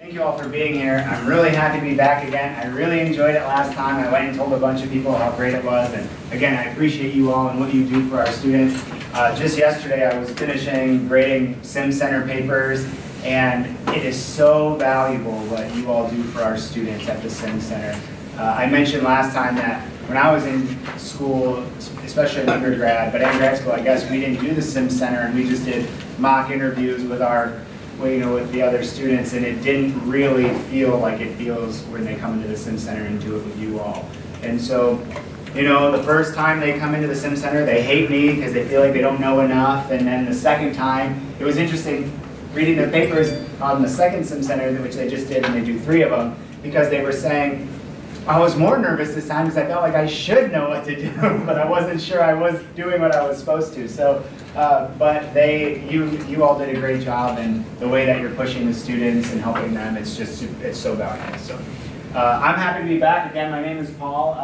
Thank you all for being here. I'm really happy to be back again. I really enjoyed it last time. I went and told a bunch of people how great it was. And again, I appreciate you all and what you do for our students. Just yesterday, I was finishing grading Sim Center papers, and it is so valuable what you all do for our students at the Sim Center. I mentioned last time that when I was in school, especially in undergrad, but in grad school, I guess we didn't do the Sim Center, and we just did mock interviews with our with the other students, and it didn't really feel like it feels when they come into the Sim Center and do it with you all. And so, the first time they come into the Sim Center, they hate me because they feel like they don't know enough, and then the second time, it was interesting reading their papers on the second Sim Center, which they just did, and they do 3 of them, because they were saying, I was more nervous this time because I felt like I should know what to do, but I wasn't sure I was doing what I was supposed to. So, but you all did a great job, and the way that you're pushing the students and helping them, it's so valuable. So, I'm happy to be back again. My name is Paul.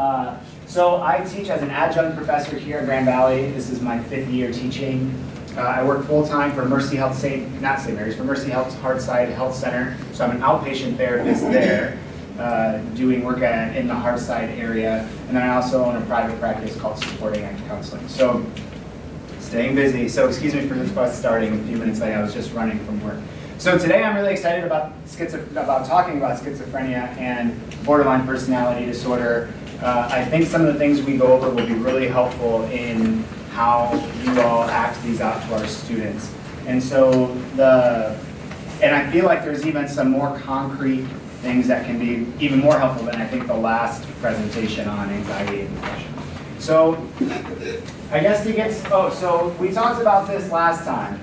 So I teach as an adjunct professor here at Grand Valley. This is my 5th year teaching. I work full-time for Mercy Health, not St. Mary's, for Mercy Health Heartside Health Center. So I'm an outpatient therapist there. Doing work in the Heartside area, and then I also own a private practice called Supporting Act Counseling. So, staying busy. So, excuse me for us starting a few minutes late. I was just running from work. So today I'm really excited about talking about schizophrenia and borderline personality disorder. I think some of the things we go over will be really helpful in how you all act these out to our students. And so and I feel like there's even some more concrete things that can be even more helpful than I think the last presentation on anxiety and depression. So I guess so we talked about this last time.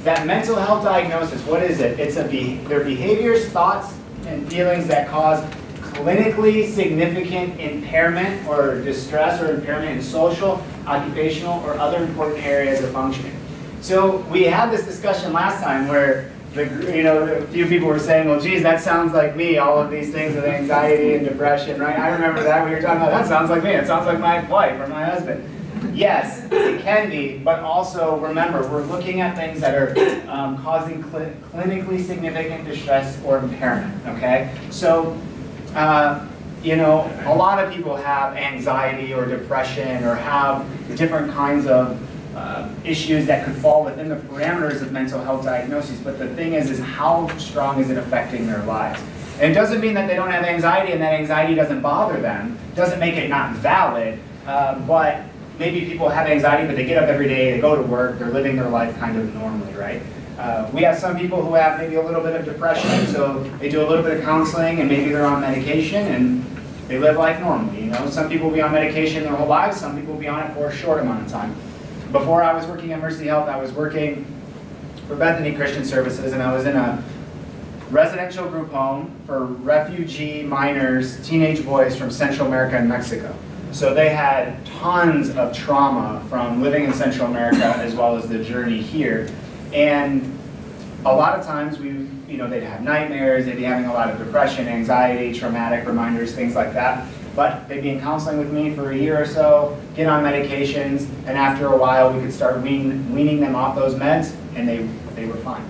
That mental health diagnosis, what is it? They're behaviors, thoughts, and feelings that cause clinically significant impairment or distress or impairment in social, occupational, or other important areas of functioning. So we had this discussion last time where a few people were saying, well, geez, that sounds like me, all of these things with anxiety and depression, right? I remember that we were talking about, that sounds like me, it sounds like my wife or my husband. Yes, it can be, but also remember, we're looking at things that are causing clinically significant distress or impairment, okay? So, a lot of people have anxiety or depression or have different kinds of issues that could fall within the parameters of mental health diagnoses, but the thing is how strong is it affecting their lives? And it doesn't mean that they don't have anxiety and that anxiety doesn't bother them, doesn't make it not valid, but maybe people have anxiety, but they get up every day, they go to work, they're living their life kind of normally, right? We have some people who have maybe a little bit of depression, so they do a little bit of counseling and maybe they're on medication and they live life normally. Some people will be on medication their whole lives, some people will be on it for a short amount of time. Before I was working at Mercy Health, I was working for Bethany Christian Services, and I was in a residential group home for refugee minors, teenage boys from Central America and Mexico. So they had tons of trauma from living in Central America as well as the journey here. And a lot of times they'd have nightmares, they'd be having a lot of depression, anxiety, traumatic reminders, things like that. But they'd be in counseling with me for a year or so, get on medications, and after a while we could start weaning them off those meds, and they were fine.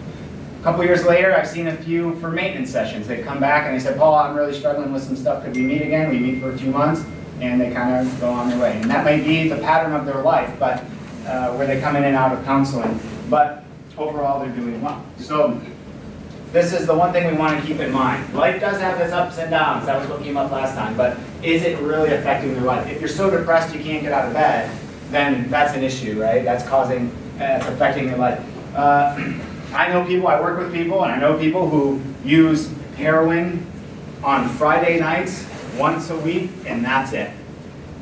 A couple years later, I've seen a few for maintenance sessions. They've come back and they said, Paul, I'm really struggling with some stuff. Could we meet again? We meet for a few months, and they kind of go on their way. And that might be the pattern of their life, but where they come in and out of counseling. But overall, they're doing well. So this is the one thing we want to keep in mind. Life does have its ups and downs. That was what came up last time. But is it really affecting their life? If you're so depressed you can't get out of bed, then that's an issue, right? That's affecting your life. I know people, I work with people, and I know people who use heroin on Friday nights once a week, and that's it.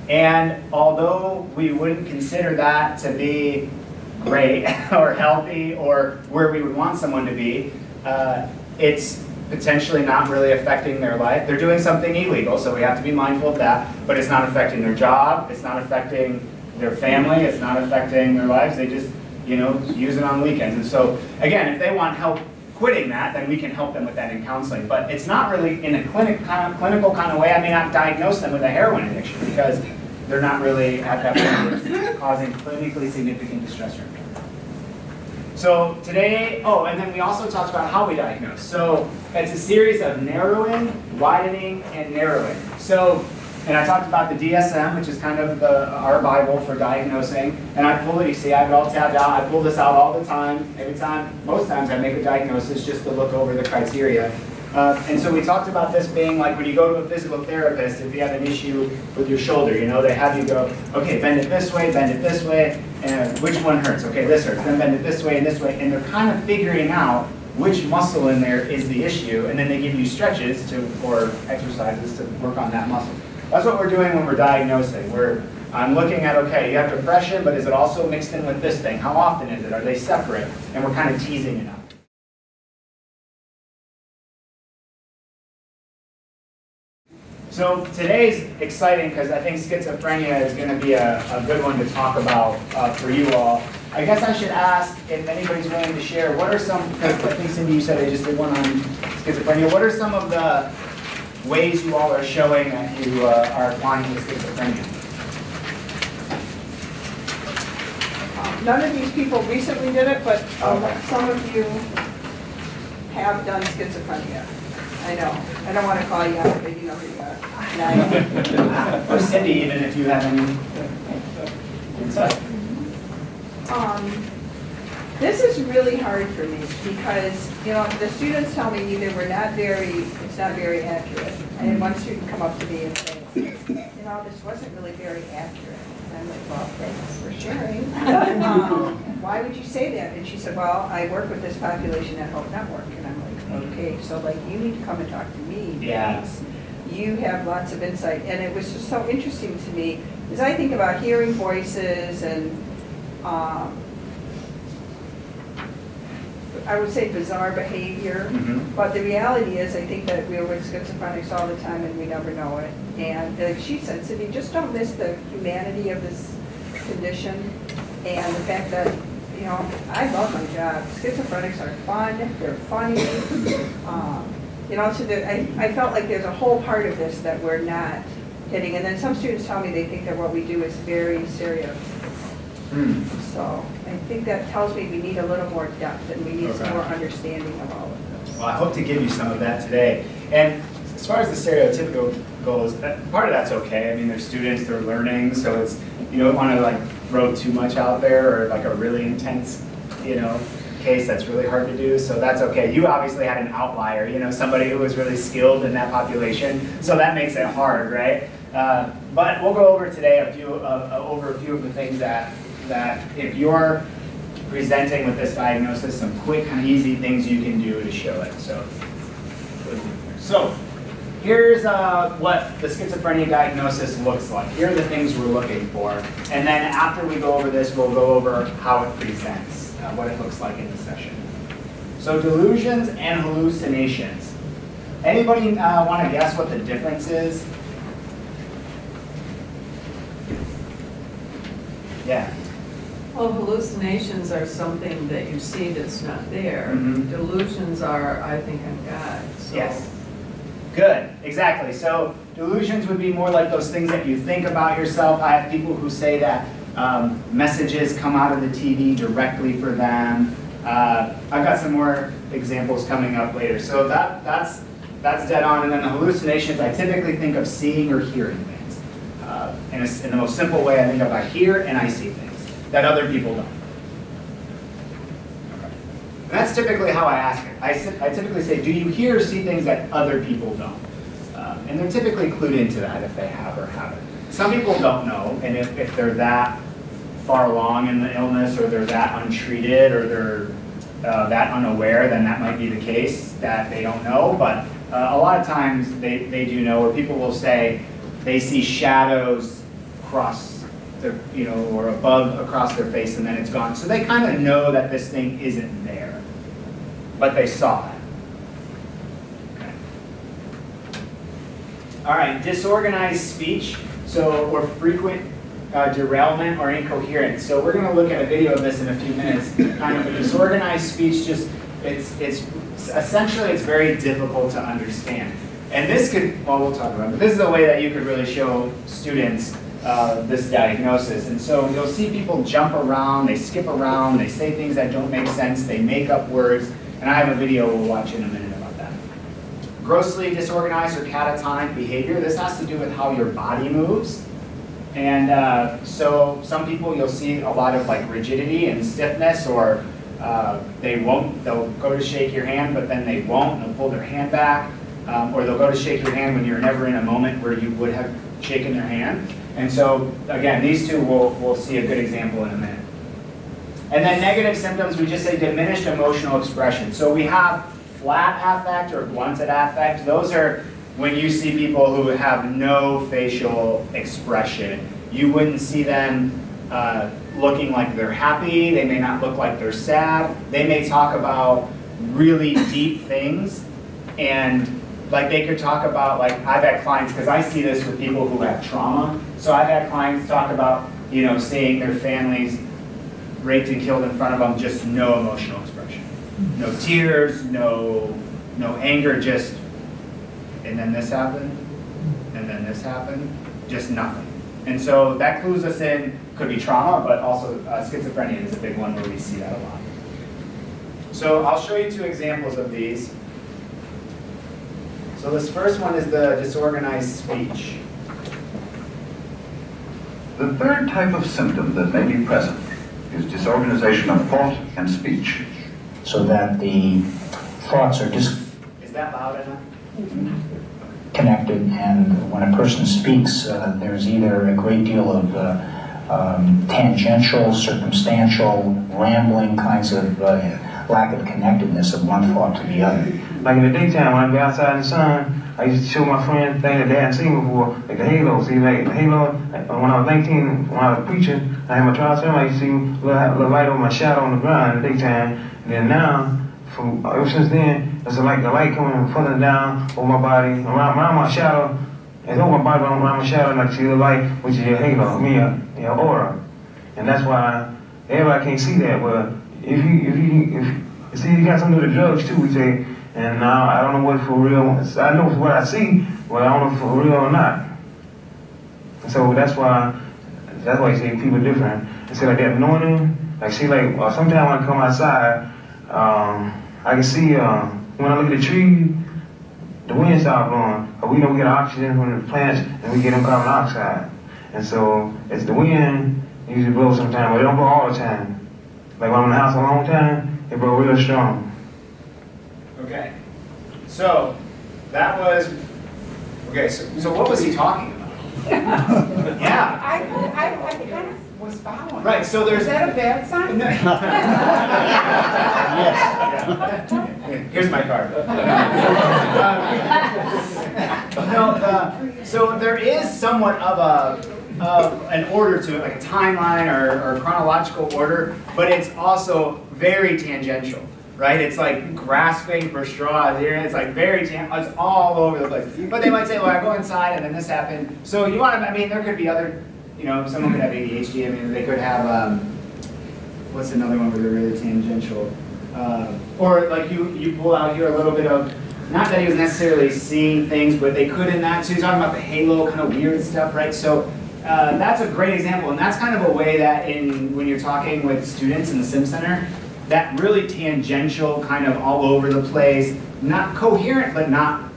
And although we wouldn't consider that to be great or healthy or where we would want someone to be, it's potentially not really affecting their life. They're doing something illegal, so we have to be mindful of that, but it's not affecting their job, it's not affecting their family, it's not affecting their lives. They just, use it on weekends. And so, again, if they want help quitting that, then we can help them with that in counseling. But it's not really in a clinical kind of way. I may not diagnose them with a heroin addiction because they're not really at that point where it's causing clinically significant distress or impairment. So today, oh, and then we also talked about how we diagnose. So it's a series of narrowing, widening, and narrowing. So, and I talked about the DSM, which is kind of our Bible for diagnosing. And I pull it, you see I have it all tabbed out. I pull this out all the time. Most times I make a diagnosis just to look over the criteria. And so we talked about this being like when you go to a physical therapist, if you have an issue with your shoulder, you know, they have you go, okay, bend it this way, and which one hurts? Okay, this hurts. Then bend it this way, and they're kind of figuring out which muscle in there is the issue, and then they give you stretches or exercises to work on that muscle. That's what we're doing when we're diagnosing. I'm looking at, okay, you have depression, but is it also mixed in with this thing? How often is it? Are they separate? And we're kind of teasing it out. So today's exciting because I think schizophrenia is going to be a good one to talk about for you all. I guess I should ask if anybody's willing to share, what are some, because I think Cindy, you said I just did one on schizophrenia, what are some of the ways you all are showing that you are applying to schizophrenia? None of these people recently did it, but some of you have done schizophrenia. I know. I don't want to call you out, but you know who you are. Or Cindy, even if you have any insight. This is really hard for me because, you know, the students tell me either it's not very accurate. I had one student come up to me and say, you know, this wasn't really very accurate. And I'm like, well, thanks for sharing. Why would you say that? And she said, well, I work with this population at Hope Network. And I'm like, okay, so like you need to come and talk to me. Yes. You have lots of insight. And it was just so interesting to me as I think about hearing voices and I would say bizarre behavior, but the reality is I think that we're with schizophrenics all the time and we never know it. And like she said, Cindy, just don't miss the humanity of this condition and the fact that, you know, I love my job. Schizophrenics are fun, they're funny. You know, so I felt like there's a whole part of this that we're not hitting. And then some students tell me they think that what we do is very serious. So I think that tells me we need a little more depth and we need some more understanding of all of this. Well, I hope to give you some of that today. And as far as the stereotypical goes, part of that's okay. I mean, they're students, they're learning, so it's, you don't want to like throw too much out there or like a really intense, you know, case that's really hard to do, so that's okay. You obviously had an outlier, you know, somebody who was really skilled in that population, so that makes it hard, right? But we'll go over today a few of the things that if you're presenting with this diagnosis, some quick and easy things you can do to show it. So here's what the schizophrenia diagnosis looks like. Here are the things we're looking for. And then after we go over this, we'll go over how it presents, what it looks like in the session. So delusions and hallucinations. Anybody want to guess what the difference is? Yeah. Well, hallucinations are something that you see that's not there. Delusions are, I think, I'm God. So. Yes. Good, exactly. So delusions would be more like those things that you think about yourself. I have people who say that messages come out of the TV directly for them. I've got some more examples coming up later. So that's dead on. And then the hallucinations, I typically think of seeing or hearing things. In the most simple way, I think of I hear and I see things that other people don't. Okay. And that's typically how I ask it. I typically say, do you hear or see things that other people don't? And they're typically clued into that if they have or haven't. Some people don't know, and if they're that far along in the illness or they're that untreated or they're that unaware, then that might be the case that they don't know. But a lot of times they do know, or people will say they see shadows across their, you know, or above across their face and then it's gone. So they kind of know that this thing isn't there, but they saw it. Okay. All right, disorganized speech, or frequent derailment or incoherence. So we're going to look at a video of this in a few minutes. Kind of a disorganized speech, just it's essentially it's very difficult to understand. And this could, well, we'll talk about it, but this is a way that you could really show students this diagnosis. And so you'll see people jump around, they skip around, they say things that don't make sense, they make up words, and I have a video we'll watch in a minute about that. Grossly disorganized or catatonic behavior, this has to do with how your body moves. And so some people you'll see a lot of like rigidity and stiffness, or they'll go to shake your hand, but then they won't, they'll pull their hand back, or they'll go to shake your hand when you're never in a moment where you would have shaken their hand. And so, again, these two we'll see a good example in a minute. And then negative symptoms, we just say diminished emotional expression. So we have flat affect or blunted affect. Those are when you see people who have no facial expression. You wouldn't see them looking like they're happy. They may not look like they're sad. They may talk about really deep things, and like they could talk about, like I've had clients, because I see this with people who have trauma, so I've had clients talk about, you know, seeing their families raped and killed in front of them, just no emotional expression. No tears, no anger, just, and then this happened, and then this happened, just nothing. And so that clues us in, could be trauma, but also schizophrenia is a big one where we see that a lot. So I'll show you two examples of these. So this first one is the disorganized speech. The third type of symptom that may be present is disorganization of thought and speech. So that the thoughts are Is that loud enough? disconnected, and when a person speaks, there's either a great deal of tangential, circumstantial, rambling kinds of lack of connectedness of one thought to the other. Like in the daytime, when I be outside in the sun, I used to show my friends things that they hadn't seen before, like the halo. See, like the halo, when I was 19, when I was preaching, I had my trial sermon, I used to see a little light over my shadow on the ground in the daytime. And then now, ever since then, it's like the light coming falling down over my body, around my shadow. It's over my body, around my shadow, and I see the light, which is your halo, I mean your aura. And that's why everybody can't see that. But if you see, you got something to do with drugs too, we say. And now I don't know what for real. I know what I see, but I don't know if for real or not. And so that's why you say people are different. It's like that anointing. Like see, like sometimes when I come outside, I can see when I look at the tree, the wind starts blowing. But we know we get oxygen from the plants, and we get them carbon dioxide. And so it's the wind usually blows sometimes, but it don't blow all the time. Like when I'm in the house a long time, it blows real strong. Okay, so that was, okay, so what was he talking about? Yeah. I kind of was following. Right, so there's... Is that a bad sign? Yes. Here's my card. So there is somewhat of an order to it, like a timeline or chronological order, but it's also very tangential. Right? It's like grasping for straws here. It's like it's all over the place. But they might say, well, I go inside and then this happened. So you want to, I mean, there could be other, you know, someone could have ADHD. I mean, they could have, what's another one where they're really tangential? Or like you pull out here a little bit of, not that he was necessarily seeing things, but they could in that too. He's talking about the halo kind of weird stuff, right? So that's a great example. And that's kind of a way that when you're talking with students in the Sim Center, that really tangential, kind of all over the place, not coherent, but not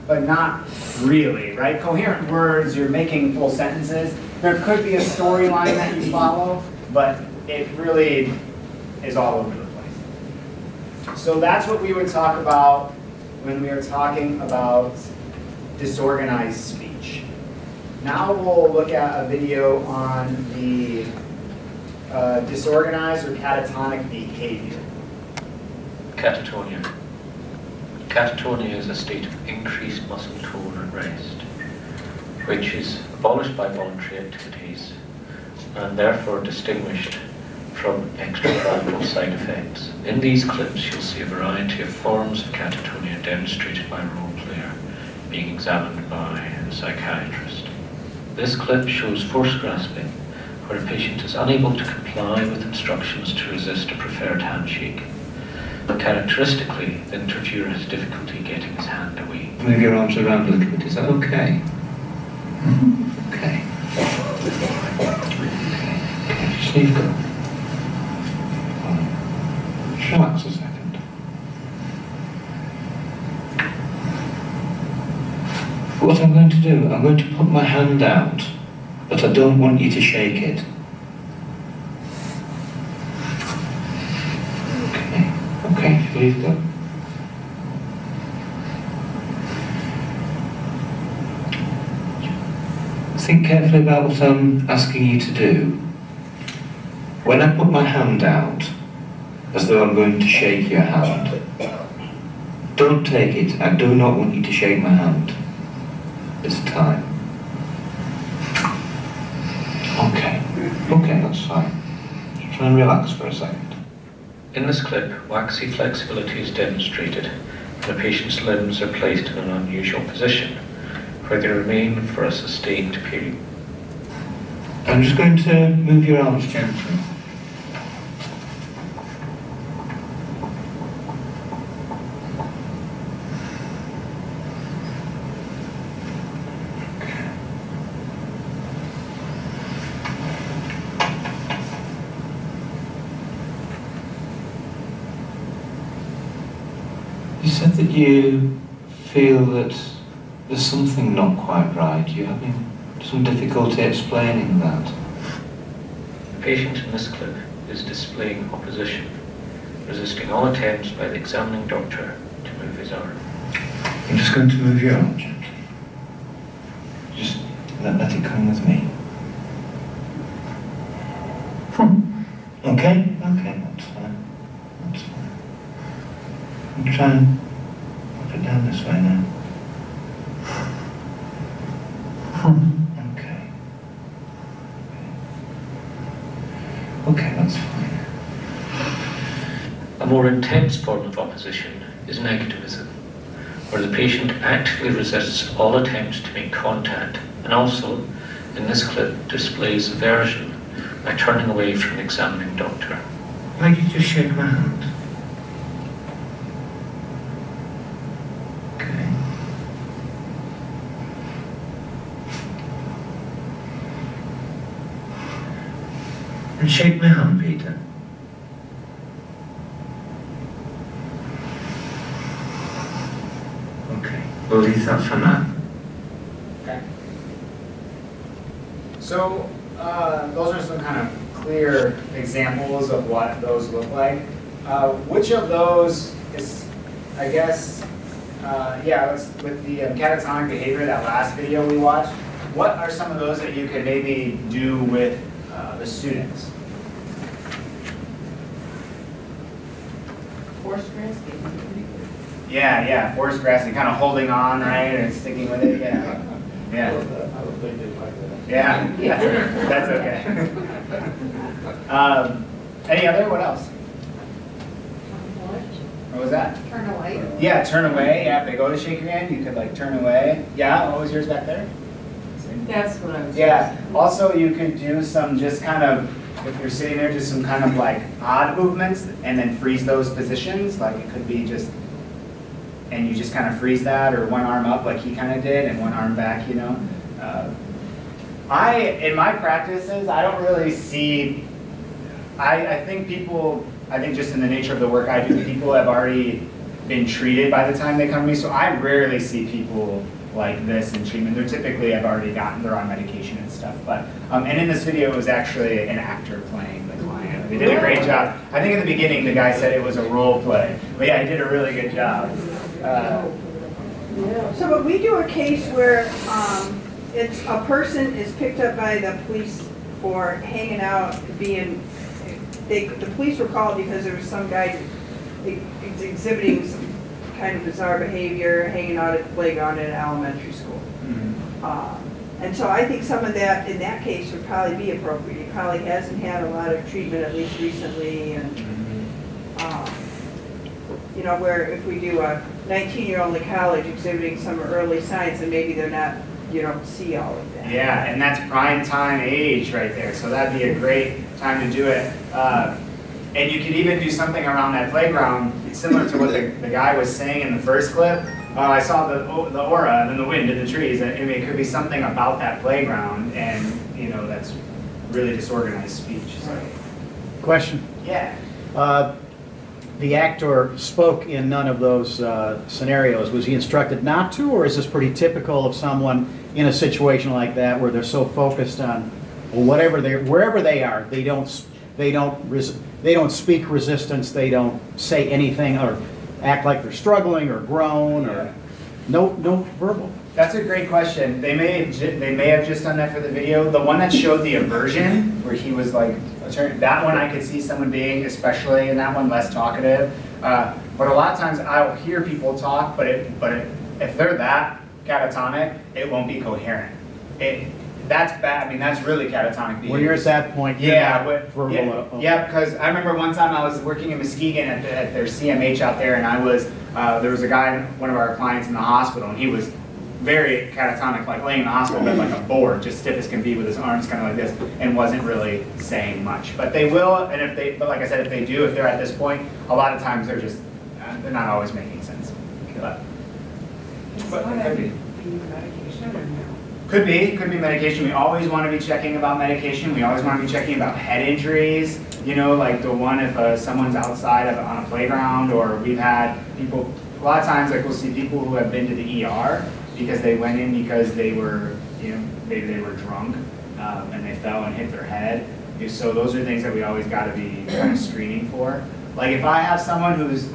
really, right? Coherent words, you're making full sentences. There could be a storyline that you follow, but it really is all over the place. So that's what we would talk about when we are talking about disorganized speech. Now we'll look at a video on the disorganized or catatonic behavior. Catatonia. Catatonia is a state of increased muscle tone and rest, which is abolished by voluntary activities and therefore distinguished from extrapyramidal side effects. In these clips, you'll see a variety of forms of catatonia demonstrated by a role player being examined by a psychiatrist. This clip shows force grasping, where a patient is unable to comply with instructions to resist a preferred handshake. Characteristically, the interviewer has difficulty getting his hand away. Move your arms around a little bit. Is that okay? Okay. Just leave go. Just relax a second. What I'm going to do, I'm going to put my hand out, but I don't want you to shake it. Okay, okay, leave go. Think carefully about what I'm asking you to do. When I put my hand out, as though I'm going to shake your hand, don't take it. I do not want you to shake my hand this time. Okay, okay, that's fine. Just try and relax for a second. In this clip, waxy flexibility is demonstrated, and the patient's limbs are placed in an unusual position, where they remain for a sustained period. I'm just going to move your arms gently. You said that you feel that there's something not quite right. You're having some difficulty explaining that. The patient in this clip is displaying opposition, resisting all attempts by the examining doctor to move his arm. I'm just going to move your arm gently. Just let it come with me. Okay? Okay, that's fine. That's fine. I'm trying to put it down this way now. Okay. Okay, that's fine. A more intense form of opposition is negativism, where the patient actively resists all attempts to make contact, and also, in this clip, displays aversion by turning away from the examining doctor. Why did you just shake my hand? Okay. And shake my hand, Peter. Okay, we'll leave that for now. Okay. So, those are some kind of clear examples of what those look like. Which of those is, I guess, with the catatonic behavior, that last video we watched, what are some of those that you could maybe do with the students? Forced grasping. Yeah, forced grasping, kind of holding on, right, and sticking with it, yeah. Yeah. Yeah, that's okay. Any other? What else? What was that? Turn away. Yeah, turn away. Yeah, if they go to shake your hand, you could like turn away. Yeah, what was yours back there? That's what I was. Yeah. Also, you could do some just kind of, if you're sitting there, just some kind of like odd movements, and then freeze those positions. Like it could be just, and you just kind of freeze that, or one arm up like he kind of did, and one arm back, you know. In my practices, I don't really see, I think just in the nature of the work I do, people have already been treated by the time they come to me, so I rarely see people like this in treatment. They're typically, they're on medication and stuff. But, and in this video, it was actually an actor playing the client. They did a great job. I think in the beginning, the guy said it was a role play. But yeah, he did a really good job. So, but we do a case where it's a person is picked up by the police for hanging out, the police were called because there was some guy exhibiting some kind of bizarre behavior, hanging out at the playground at an elementary school. Mm-hmm. And so I think some of that, in that case, would probably be appropriate. He probably hasn't had a lot of treatment, at least recently, and you know, where if we do a 19-year-old in college exhibiting some early signs, and maybe they're not, you don't see all of that. Yeah, and that's prime time age right there, so that'd be a great time to do it. And you could even do something around that playground, similar to what the guy was saying in the first clip. I saw the aura and then the wind in the trees. I mean, it could be something about that playground, and you know, that's really disorganized speech. So. Question. Yeah. The actor spoke in none of those scenarios. Was he instructed not to, or is this pretty typical of someone in a situation like that where they're so focused on whatever wherever they are, they don't speak resistance, they don't say anything or act like they're struggling or groan or no verbal. That's a great question. They may have just done that for the video. The one that showed the aversion, where he was like, that one I could see someone being, especially in that one, less talkative. But a lot of times I'll hear people talk, but if they're that catatonic, it won't be coherent. That's bad. I mean, that's really catatonic behavior. When you're at that point, yeah, yeah, because I remember one time I was working in Muskegon at their CMH out there, and there was a guy, one of our clients in the hospital, and he was very catatonic, like laying in the hospital bed like a board, just stiff as can be with his arms kind of like this, and wasn't really saying much. But they will, and but like I said, if they do, if they're at this point, a lot of times they're not always making sense. But it could be. Medication or no? Could be medication. We always want to be checking about medication. We always want to be checking about head injuries. You know, like the one if someone's outside on a playground, or we've had people, a lot of times like we'll see people who have been to the ER because they went in because they were, you know, maybe they were drunk and they fell and hit their head. So those are things that we always got to be kind of screening for. Like if I have someone who's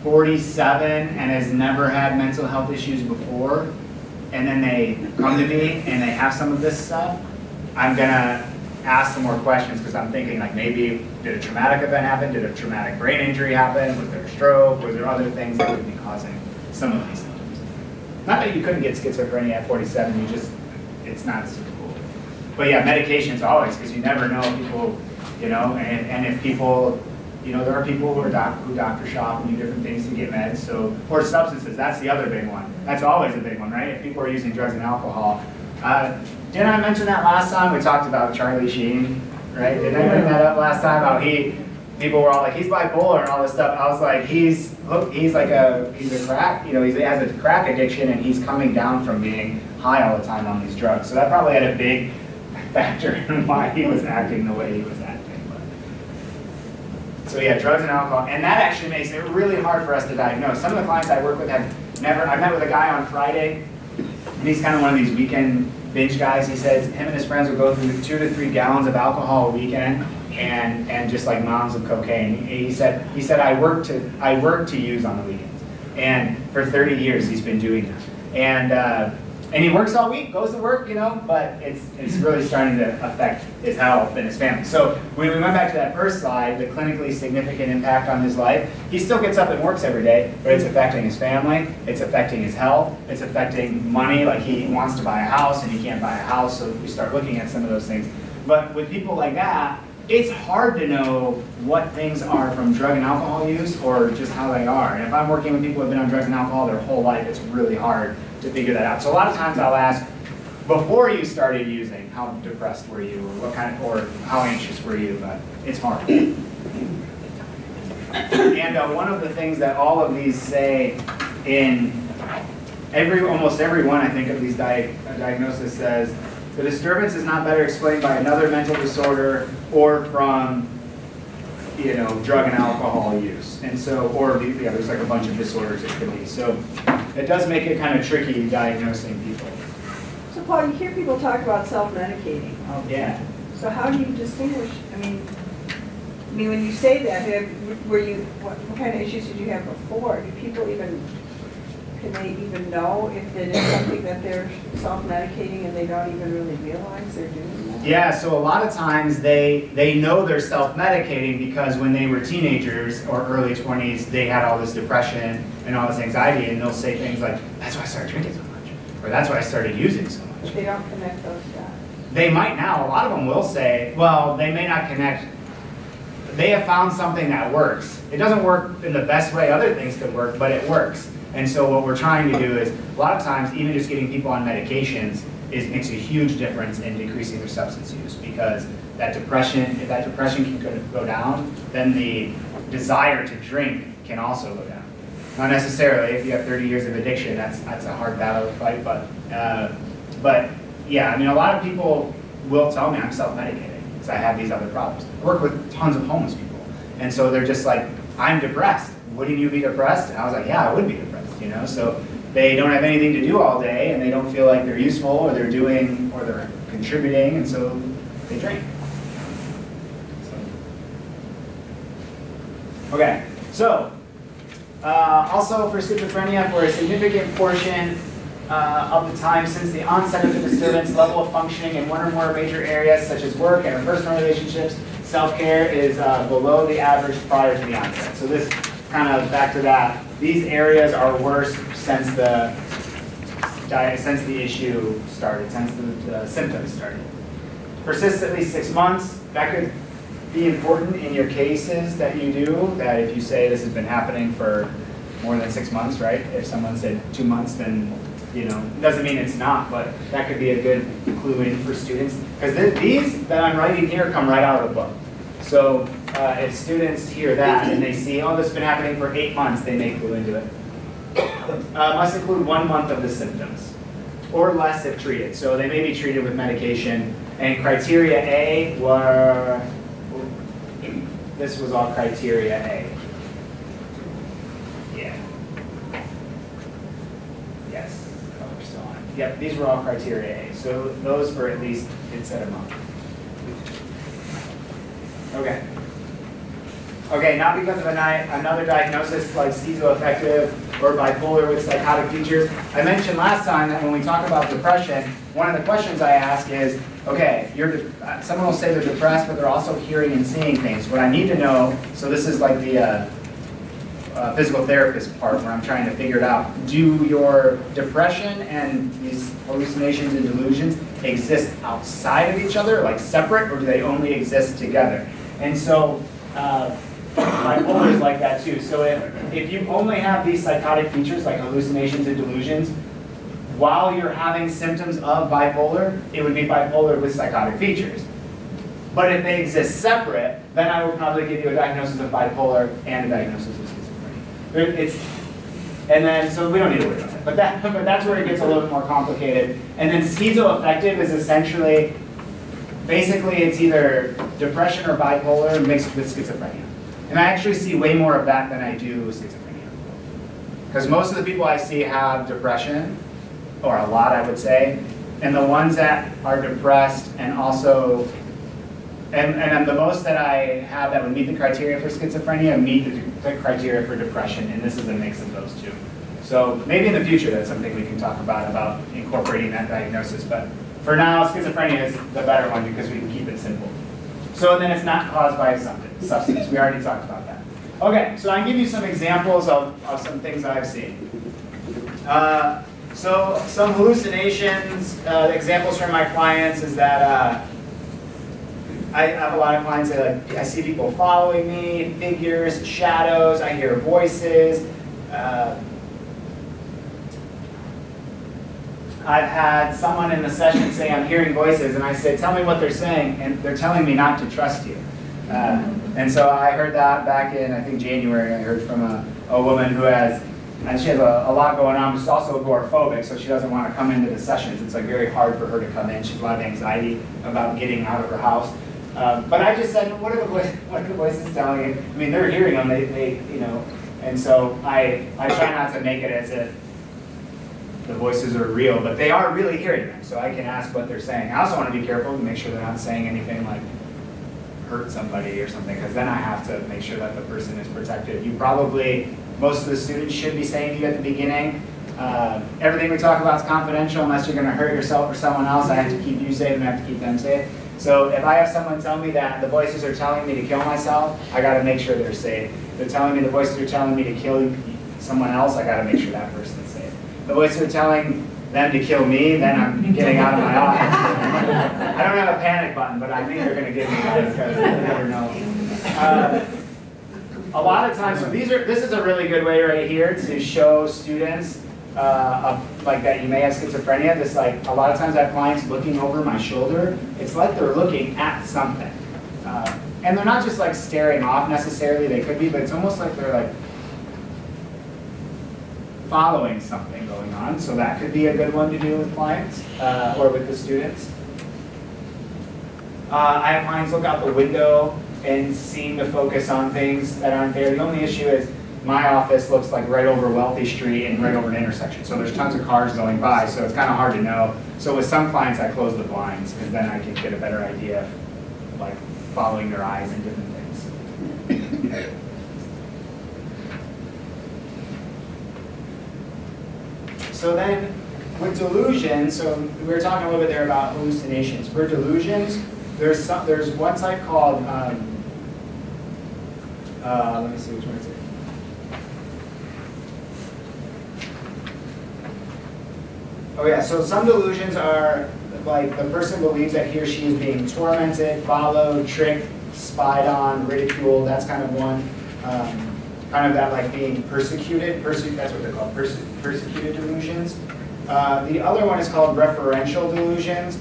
47 and has never had mental health issues before, and then they come to me and they have some of this stuff, I'm gonna ask some more questions because I'm thinking like maybe did a traumatic event happen? Did a traumatic brain injury happen? Was there a stroke? Was there other things that would be causing some of these symptoms? Not that you couldn't get schizophrenia at 47, it's not super cool. But yeah, medications always, because you never know people, you know, and if people, you know, there are people who doctor shop and do different things to get meds, so, or substances, that's the other big one. That's always a big one, right? If people are using drugs and alcohol. Didn't I mention that last time? We talked about Charlie Sheen, right? Didn't I bring that up last time? How people were all like, he's bipolar and all this stuff. I was like, he's a crack, you know, he has a crack addiction and he's coming down from being high all the time on these drugs. So that probably had a big factor in why he was acting the way he was acting. So yeah, drugs and alcohol, and that actually makes it really hard for us to diagnose. Some of the clients I work with have never, I met with a guy on Friday, and he's kind of one of these weekend binge guys. He says him and his friends will go through 2 to 3 gallons of alcohol a weekend, and just like mounds of cocaine. He said I work to use on the weekends, and for 30 years he's been doing that. And he works all week, goes to work, you know, but it's really starting to affect his health and his family. So when we went back to that first slide, the clinically significant impact on his life, he still gets up and works every day, but it's affecting his family, it's affecting his health, it's affecting money, like he wants to buy a house and he can't buy a house, so we start looking at some of those things. But with people like that, it's hard to know what things are from drug and alcohol use or just how they are. And if I'm working with people who have been on drugs and alcohol their whole life, it's really hard to figure that out. So a lot of times I'll ask, before you started using, how depressed were you, or what kind of, or how anxious were you? But it's hard. And one of the things that all of these say in almost every one, I think, of these diagnoses says the disturbance is not better explained by another mental disorder or from, you know, drug and alcohol use. And so, or yeah, there's like a bunch of disorders it could be. So it does make it kind of tricky diagnosing people. So Paul, you hear people talk about self-medicating. Oh, yeah. So how do you distinguish, I mean when you say that, what kind of issues did you have before? Do people can they even know if it is something that they're self-medicating and they don't even really realize they're doing that? Yeah, so a lot of times they know they're self-medicating because when they were teenagers or early 20s, they had all this depression and all this anxiety, and they'll say things like, that's why I started drinking so much, or that's why I started using so much. But they don't connect those dots. They might now. A lot of them will say, well, they may not connect. They have found something that works. It doesn't work in the best way other things could work, but it works. And so what we're trying to do is, a lot of times, even just getting people on medications makes a huge difference in decreasing their substance use, because that depression, if that depression can go down, then the desire to drink can also go down. Not necessarily, if you have 30 years of addiction, that's a hard battle to fight, but yeah, I mean, a lot of people will tell me I'm self-medicating because I have these other problems. I work with tons of homeless people. And so they're just like, I'm depressed. Wouldn't you be depressed? And I was like, yeah, I would be depressed, you know? So they don't have anything to do all day and they don't feel like they're useful or they're doing, or they're contributing, and so they drink. Okay, so also for schizophrenia, for a significant portion of the time since the onset of the disturbance, level of functioning in one or more major areas such as work and personal relationships, self-care is below the average prior to the onset. So this kind of back to that, these areas are worse since the issue started, since the symptoms started. Persists at least 6 months. That could be important in your cases that you do, that if you say this has been happening for more than 6 months, right? If someone said 2 months, then, you know, it doesn't mean it's not, but that could be a good clue in for students. Because these that I'm writing here come right out of the book. So if students hear that and they see, oh, this has been happening for 8 months, they may clue into it. Must include 1 month of the symptoms, or less if treated. So they may be treated with medication. And criteria A were, this was all criteria A. Yeah. Yes, oh, we're still on. Yep, these were all criteria A. So those for at least, it said a month. Okay. Okay, not because of another diagnosis like schizoaffective or bipolar with psychotic features. I mentioned last time that when we talk about depression, one of the questions I ask is, okay, someone will say they're depressed, but they're also hearing and seeing things. What I need to know, so this is like the physical therapist part where I'm trying to figure it out. Do your depression and these hallucinations and delusions exist outside of each other, like separate, or do they only exist together? And so, bipolar is like that too. So if you only have these psychotic features like hallucinations and delusions, while you're having symptoms of bipolar, it would be bipolar with psychotic features. But if they exist separate, then I would probably give you a diagnosis of bipolar and a diagnosis of schizophrenia. And then, so we don't need to worry about it. But that's where it gets a little bit more complicated. And then schizoaffective is essentially, basically it's either depression or bipolar mixed with schizophrenia. And I actually see way more of that than I do schizophrenia. Because most of the people I see have depression, or a lot I would say, and the ones that are depressed and also, and the most that I have that would meet the criteria for schizophrenia meet the criteria for depression, and this is a mix of those two. So maybe in the future that's something we can talk about incorporating that diagnosis, but for now schizophrenia is the better one because we can keep it simple. So then it's not caused by a substance. We already talked about that. Okay, so I can give you some examples of some things I've seen. So some hallucinations, examples from my clients is that I have a lot of clients that like, I see people following me, figures, shadows, I hear voices. I've had someone in the session say, I'm hearing voices, and I said, tell me what they're saying, and they're telling me not to trust you. And so I heard that back in, I think, January. I heard from a woman who has, and she has a lot going on, but she's also agoraphobic, so she doesn't want to come into the sessions. It's like very hard for her to come in. She has a lot of anxiety about getting out of her house. But I just said, what are the voices telling you? I mean, they're hearing them, they you know, and so I try not to make it as if the voices are real, but they are really hearing them, so I can ask what they're saying. I also want to be careful to make sure they're not saying anything like hurt somebody or something, because then I have to make sure that the person is protected. You probably, most of the students should be saying to you at the beginning, everything we talk about is confidential unless you're going to hurt yourself or someone else. I have to keep you safe and I have to keep them safe. So if I have someone tell me that the voices are telling me to kill myself, I got to make sure they're safe. If they're telling me the voices are telling me to kill someone else, I got to make sure that person is safe. The voices are telling them to kill me, then I'm getting out of my office. I don't have a panic button, but I think they're going to give me one because you never know. A lot of times, so this is a really good way right here to show students like that you may have schizophrenia. This, like, a lot of times I have clients looking over my shoulder. It's like they're looking at something. And they're not just like staring off necessarily, they could be, but it's almost like they're like following something going on. So that could be a good one to do with clients or with the students. I have clients look out the window and seem to focus on things that aren't there. The only issue is my office looks like right over Wealthy Street and right over an intersection. So there's tons of cars going by, so it's kind of hard to know. So with some clients, I close the blinds because then I can get a better idea of like following their eyes and different things. So then with delusions, so we were talking a little bit there about hallucinations. For delusions, there's one site called, let me see which one is it. Oh yeah, so some delusions are like the person believes that he or she is being tormented, followed, tricked, spied on, ridiculed. That's kind of one. Kind of that like being persecuted. That's what they're called, persecuted delusions. The other one is called referential delusions.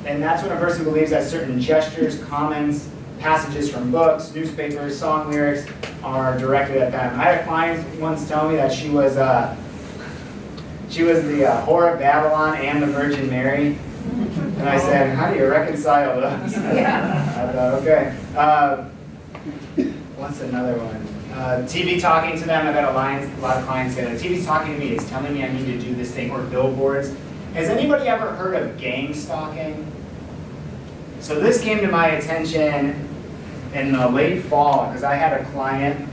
And that's when a person believes that certain gestures, comments, passages from books, newspapers, song lyrics are directed at them. I had a client once tell me that she was the whore of Babylon and the Virgin Mary. And I said, how do you reconcile those? Yeah. I thought, okay. What's another one? TV talking to them. I've had a lot of clients say that TV's talking to me. It's telling me I need to do this thing. Or billboards. Has anybody ever heard of gang stalking? So this came to my attention in the late fall because I had a client,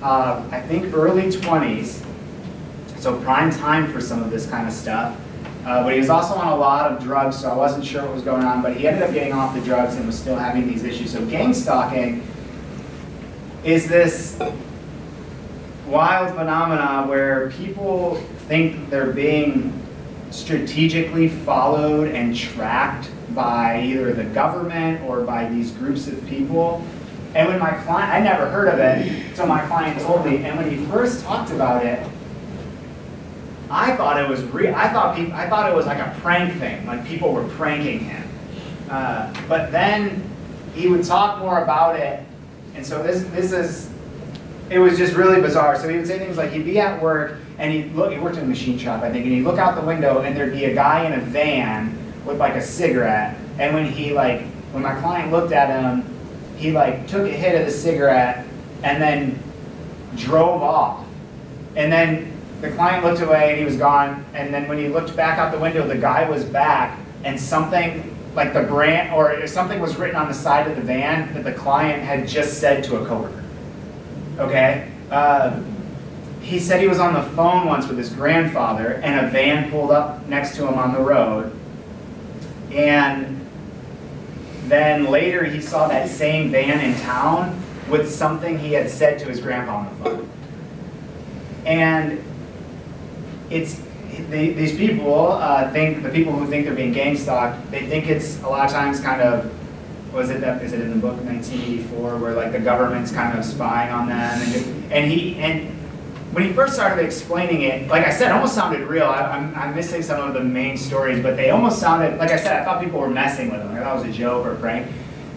I think early 20s, so prime time for some of this kind of stuff. But he was also on a lot of drugs, so I wasn't sure what was going on, but he ended up getting off the drugs and was still having these issues. So gang stalking is this wild phenomena where people think they're being strategically followed and tracked by either the government or by these groups of people. And when my client, I never heard of it, so my client told me, and when he first talked about it, I thought it was real. I thought it was like a prank thing, like people were pranking him. But then he would talk more about it, and so it was just really bizarre. So he would say things like he'd be at work, and he worked in a machine shop, I think, and he'd look out the window, and there'd be a guy in a van with like a cigarette, and when my client looked at him, he like took a hit of the cigarette, and then drove off, and then the client looked away and he was gone, and then when he looked back out the window, the guy was back, and something like the brand, or something was written on the side of the van that the client had just said to a coworker. Okay? He said he was on the phone once with his grandfather, and a van pulled up next to him on the road, and then later he saw that same van in town with something he had said to his grandpa on the phone. And these people think, the people who think they're being gang stalked, they think it's a lot of times kind of, is it in the book 1984 where like the government's kind of spying on them, and when he first started explaining it, like I said, it almost sounded real. I'm missing some of the main stories, but they almost sounded, like I said, I thought people were messing with him. I thought it was a joke or a prank.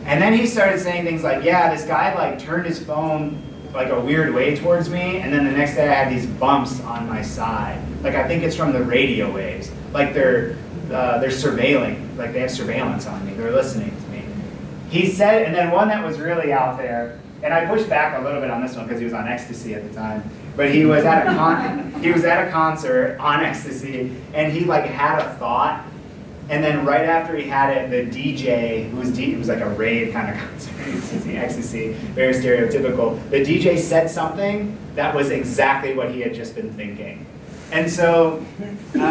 And then he started saying things like, yeah, this guy like turned his phone like a weird way towards me, and then the next day I had these bumps on my side. Like I think it's from the radio waves. Like they're surveilling, like they have surveillance on me. They're listening to me. He said, and then one that was really out there, and I pushed back a little bit on this one because he was on ecstasy at the time. But he was at a concert on ecstasy, and he like had a thought, and then right after he had it, the DJ, it was like a rave kind of concert, ecstasy, very stereotypical. The DJ said something that was exactly what he had just been thinking, and so this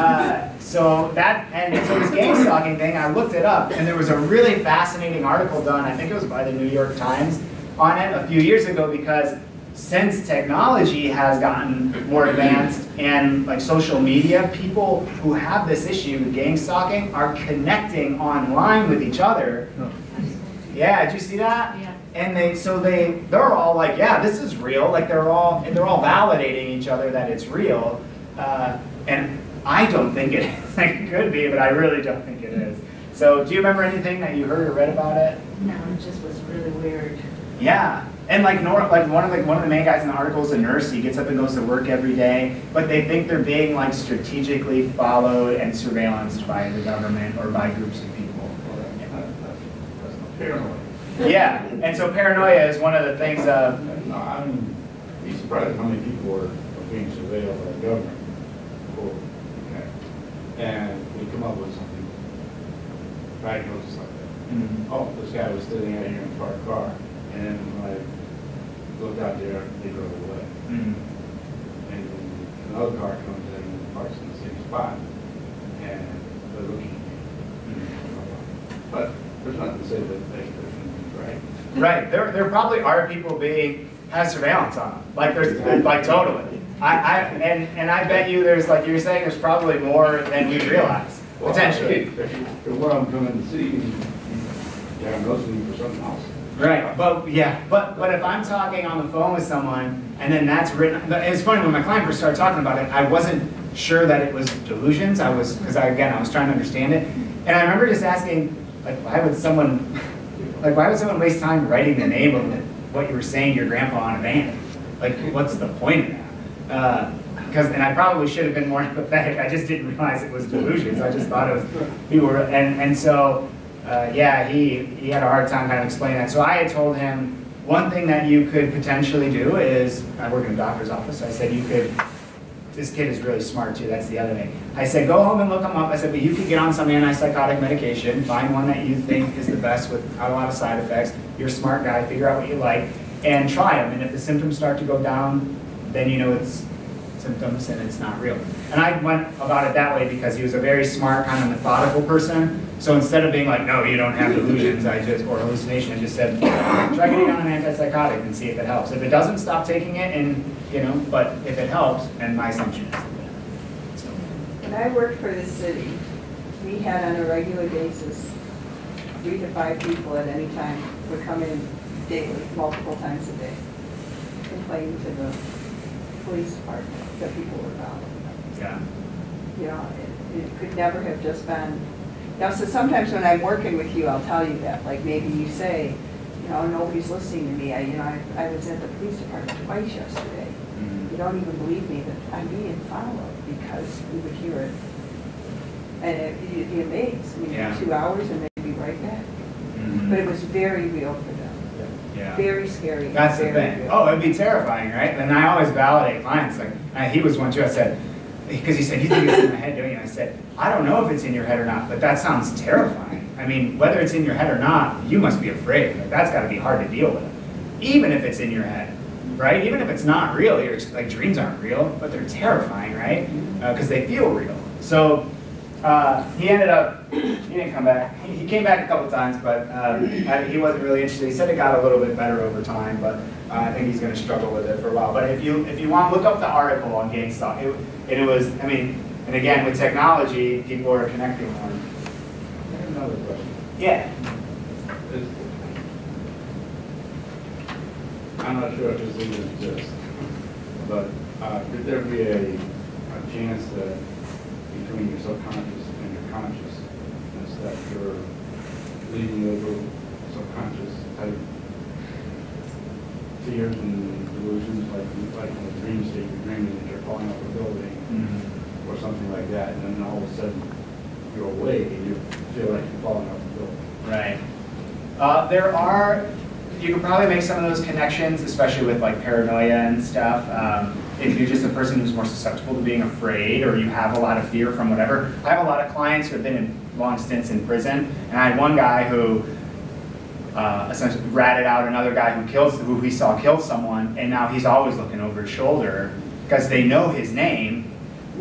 gang stalking thing, I looked it up, and there was a really fascinating article done. I think it was by the New York Times on it a few years ago, because since technology has gotten more advanced and like social media, people who have this issue with gang stalking are connecting online with each other. Yeah, did you see that? Yeah. And they're all like, yeah, this is real. Like they're all validating each other that it's real. And I don't think it is. Like, it could be, but I really don't think it is. So do you remember anything that you heard or read about it? No, it just was really weird. Yeah, and like one of the main guys in the article is a nurse. He gets up and goes to work every day, but they think they're being like strategically followed and surveillanced by the government or by groups of people. paranoid. Yeah, and so paranoia is one of the things of, No, I mean, be surprised how many people are being surveilled by the government. Okay. And we come up with something, diagnosis like that. Mhm. Oh, this guy was sitting out here in a parked car, and then when I looked out there, they drove away. Mhm. And another car comes in and parks in the same spot, and they're looking at me. But there's nothing to say that they shouldn't be right. Right, there probably are people has surveillance on them, like there's, like totally. And I bet you there's, like you were saying, there's probably more than we realize, potentially. If where I'm coming to see you, yeah, I'm listening for something else. Right, but if I'm talking on the phone with someone and then that's written, it's funny, when my client first started talking about it, I wasn't sure that it was delusions. Because I was trying to understand it. And I remember just asking, like, why would someone waste time writing the name of what you were saying to your grandpa on a van? Like, what's the point of that? And I probably should have been more empathetic. I just didn't realize it was delusions. I just thought it was people were, and so. Yeah, he had a hard time kind of explaining that. So I had told him, one thing that you could potentially do is, I work in a doctor's office, so I said this kid is really smart too, that's the other thing. I said, go home and look him up. I said, but you could get on some antipsychotic medication, find one that you think is the best without a lot of side effects. You're a smart guy, figure out what you like, and try them. And if the symptoms start to go down, then you know it's symptoms and it's not real. And I went about it that way because he was a very smart, kind of methodical person. So instead of being like, no, you don't have delusions, or hallucination, I just said, try getting on an antipsychotic and see if it helps. If it doesn't, stop taking it, and but if it helps, and my assumption is that. So. When I worked for the city, we had on a regular basis 3 to 5 people at any time would come in daily, multiple times a day, complaining to the police department that people were following them. Yeah. It could never have just been. So sometimes when I'm working with you, I'll tell you that. Like maybe you say, nobody's listening to me. I was at the police department twice yesterday. You don't even believe me, but I'm being followed because we would hear it. And you'd be amazed. 2 hours and they'd be right back. But it was very real for them. Yeah. Very scary. That's the thing. Oh, it'd be terrifying, right? And I always validate clients. Like he was one too. I said, because he said, you think it's in my head, don't you? And I said, I don't know if it's in your head or not, but that sounds terrifying. I mean, whether it's in your head or not, you must be afraid. Like, that's got to be hard to deal with. Even if it's in your head, right? Even if it's not real, like dreams aren't real, but they're terrifying, right? Because they feel real. So he ended up, he didn't come back. He came back a couple times, but he wasn't really interested. He said it got a little bit better over time, but I think he's going to struggle with it for a while. But if you want, look up the article on Gang Stalk. It was, and again, with technology, people are connecting more. I have another question. Yeah. I'm not sure if this even exists, but could there be a chance that between your subconscious and your consciousness that you're leading over subconscious type fears and delusions, like in a dream state, you're dreaming that you're falling off a building or something like that, and then all of a sudden you're awake and you feel like you're falling off a building. Right. You can probably make some of those connections, especially with like paranoia and stuff. If you're just a person who's more susceptible to being afraid, or you have a lot of fear from whatever. I have a lot of clients who have been in long stints in prison, and I had one guy who essentially ratted out another guy who he saw killed someone, and now he's always looking over his shoulder because they know his name.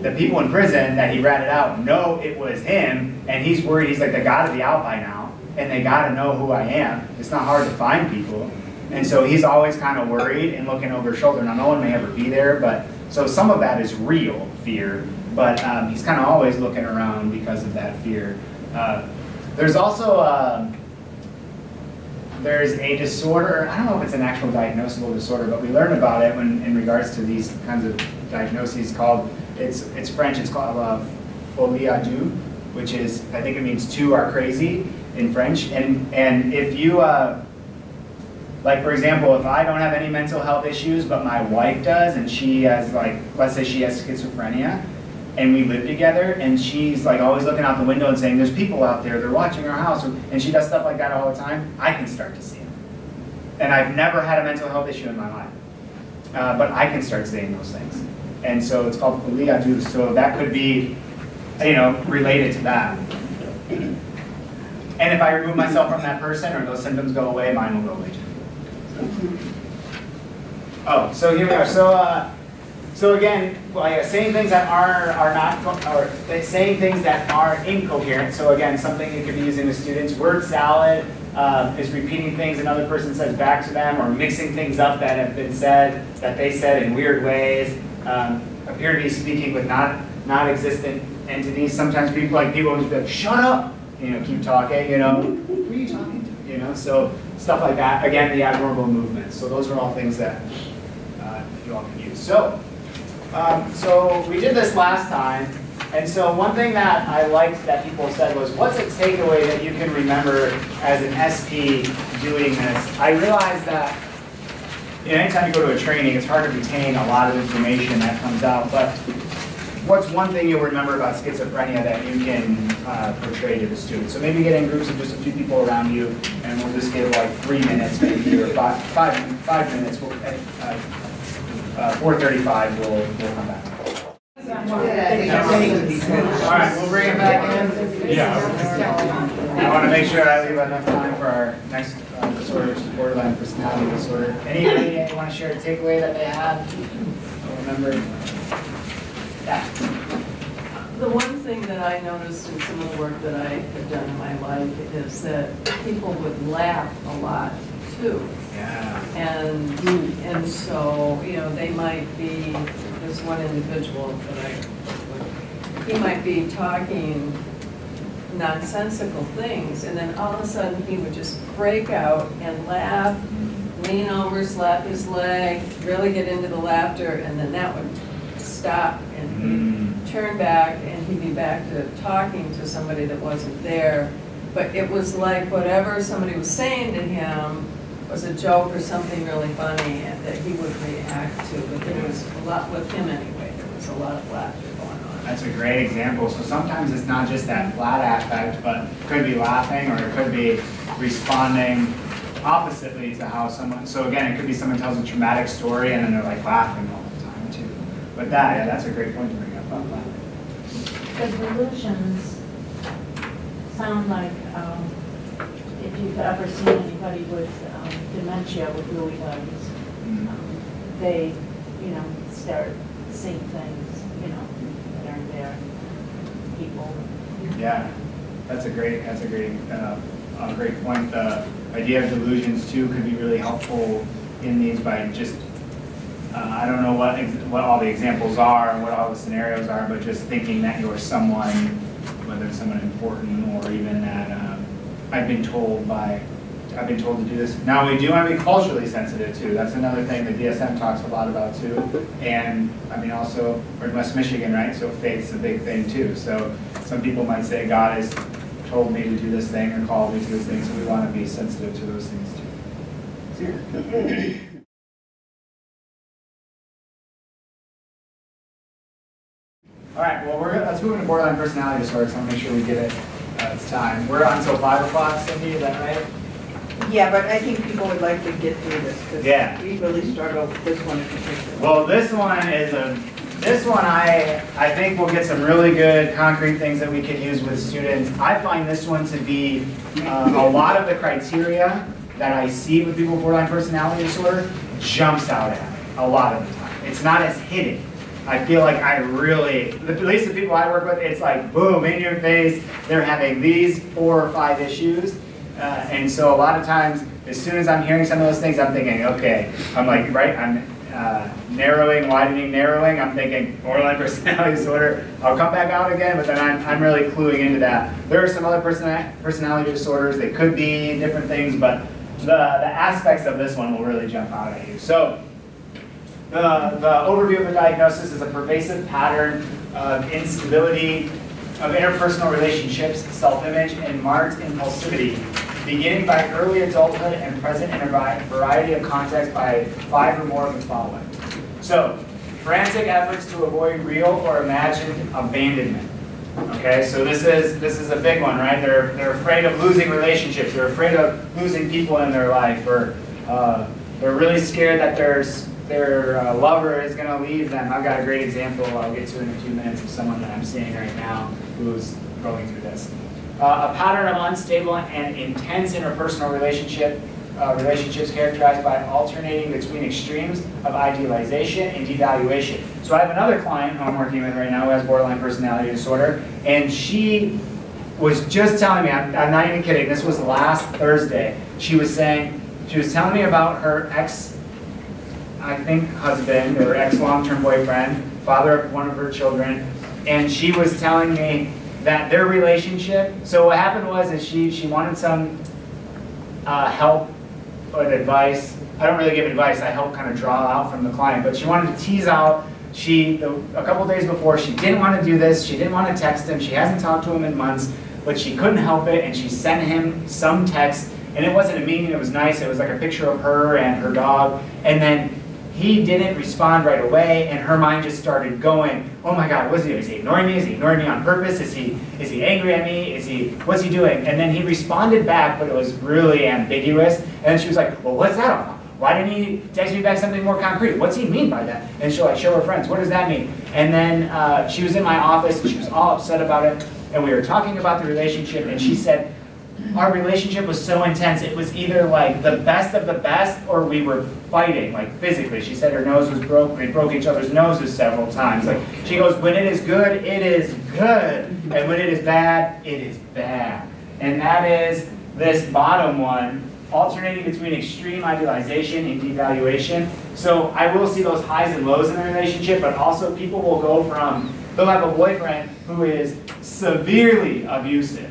The people in prison that he ratted out know it was him, and he's worried. He's like, they gotta be out by now, and they gotta know who I am. It's not hard to find people. And so he's always kind of worried and looking over his shoulder. Now, no one may ever be there, but so some of that is real fear, but he's kind of always looking around because of that fear. There's also, there's a disorder, I don't know if it's an actual diagnosable disorder, but we learned about it in regards to these kinds of diagnoses called, it's French, it's called folie à deux, which is, I think it means two are crazy in French. And if you, like for example, if I don't have any mental health issues, but my wife does, and she has like, let's say she has schizophrenia, and we live together, and she's like always looking out the window and saying, there's people out there, they're watching our house, and she does stuff like that all the time, I can start to see them. And I've never had a mental health issue in my life. But I can start saying those things. And so it's called folia du, so that could be, you know, related to that. And if I remove myself from that person or those symptoms go away, mine will go away too. Oh, so here we are. So again, well, saying things that are not, or saying things that are incoherent. So again, something you could be using with students. Word salad is repeating things another person says back to them, or mixing things up that have been said, that they said in weird ways. Appear to be speaking with non-existent entities. Sometimes people will just be like, shut up, you know, keep talking, you know, who are you talking to, you know? So stuff like that. Again, the abnormal movements. So those are all things that you all can use. So we did this last time, and so one thing that I liked that people said was, what's a takeaway that you can remember as an SP doing this? I realized that, you know, anytime you go to a training, it's hard to retain a lot of information that comes out, but what's one thing you'll remember about schizophrenia that you can portray to the students? So maybe get in groups of just a few people around you, and we'll just give like 3 minutes maybe, or five minutes. We'll, 4:35, we'll come back. All right, we'll bring it back in. Yeah. I want to make sure I leave enough time for our next disorder, which is borderline personality disorder. Anybody want to share a takeaway that they had? Remember? Yeah. The one thing that I noticed in some of the work that I have done in my life is that people would laugh a lot too. Yeah. And so, you know, they might be, there's one individual that he might be talking nonsensical things, and then all of a sudden he would just break out and laugh, lean over, slap his leg, really get into the laughter, and then that would stop, and he'd turn back, and he'd be back to talking to somebody that wasn't there. But it was like whatever somebody was saying to him was a joke or something really funny, and that he would react to. But there was a lot, with him anyway, there was a lot of laughter going on. That's a great example. So sometimes it's not just that flat affect, but it could be laughing, or it could be responding oppositely to how someone, so again, it could be someone tells a traumatic story and then they're like laughing all the time too. But that, yeah, that's a great point to bring up about laughing. The delusions sound like, if you've ever seen anybody with dementia with Lewy bodies, they, you know, start seeing things, you know, that aren't there. People. Yeah, that's a great great point. The idea of delusions too could be really helpful in these by just I don't know what all the examples are and what all the scenarios are, but just thinking that you're someone, whether it's someone important or even that I've been told to do this. Now we do want to be culturally sensitive too. That's another thing that DSM talks a lot about too. And I mean also, we're in West Michigan, right? So faith's a big thing too. So some people might say God has told me to do this thing or called me to this thing, so we want to be sensitive to those things too. All right, well, let's move into borderline personality disorder, so I want to make sure we get it. It's time. We're on until 5 o'clock, Cindy, is that right? Yeah, but I think people would like to get through this, because we really struggle with this one in particular. Well, this one I think we'll get some really good concrete things that we could use with students. I find this one to be a lot of the criteria that I see with people with borderline personality disorder jumps out at me a lot of the time. It's not as hidden. I feel like I really, at least the people I work with, it's like boom, in your face, they're having these 4 or 5 issues. And so a lot of times, as soon as I'm hearing some of those things, I'm thinking, okay, I'm like, right, I'm narrowing, widening, narrowing, I'm thinking borderline personality disorder. I'll come back out again, but then I'm really cluing into that. There are some other personality disorders, they could be different things, but the aspects of this one will really jump out at you. So the overview of the diagnosis is a pervasive pattern of instability of interpersonal relationships, self-image, and marked impulsivity, beginning by early adulthood and present in a variety of contexts by 5 or more of the following. So, frantic efforts to avoid real or imagined abandonment. Okay, so this is a big one, right? They're afraid of losing relationships. They're afraid of losing people in their life, or they're really scared that their lover is going to leave them. I've got a great example I'll get to in a few minutes of someone that I'm seeing right now who's going through this. A pattern of unstable and intense interpersonal relationships characterized by alternating between extremes of idealization and devaluation. So I have another client who I'm working with right now who has borderline personality disorder, and she was just telling me, I'm not even kidding, this was last Thursday, she was telling me about her ex, I think husband, or ex long-term boyfriend, father of one of her children, and she was telling me that their relationship, so what happened was is she wanted some help or advice. I don't really give advice, I help kind of draw out from the client, but she wanted to tease out, a couple days before, she didn't want to do this, she didn't want to text him, she hasn't talked to him in months, but she couldn't help it, and she sent him some text, and it wasn't a mean, it was nice, it was like a picture of her and her dog, and then he didn't respond right away, and her mind just started going, oh my God, is he ignoring me? Is he ignoring me on purpose? Is he angry at me? What's he doing? And then he responded back, but it was really ambiguous. And she was like, well, what's that all about? Why didn't he text me back something more concrete? What's he mean by that? And she'll like show her friends, what does that mean? And then she was in my office, and she was all upset about it, and we were talking about the relationship, and she said, our relationship was so intense, it was either like the best of the best or we were fighting, like physically. She said her nose was broke, we broke each other's noses several times. Like, she goes, when it is good, it is good. And when it is bad, it is bad. And that is this bottom one, alternating between extreme idealization and devaluation. So I will see those highs and lows in the relationship, but also people will go from, they'll have a boyfriend who is severely abusive,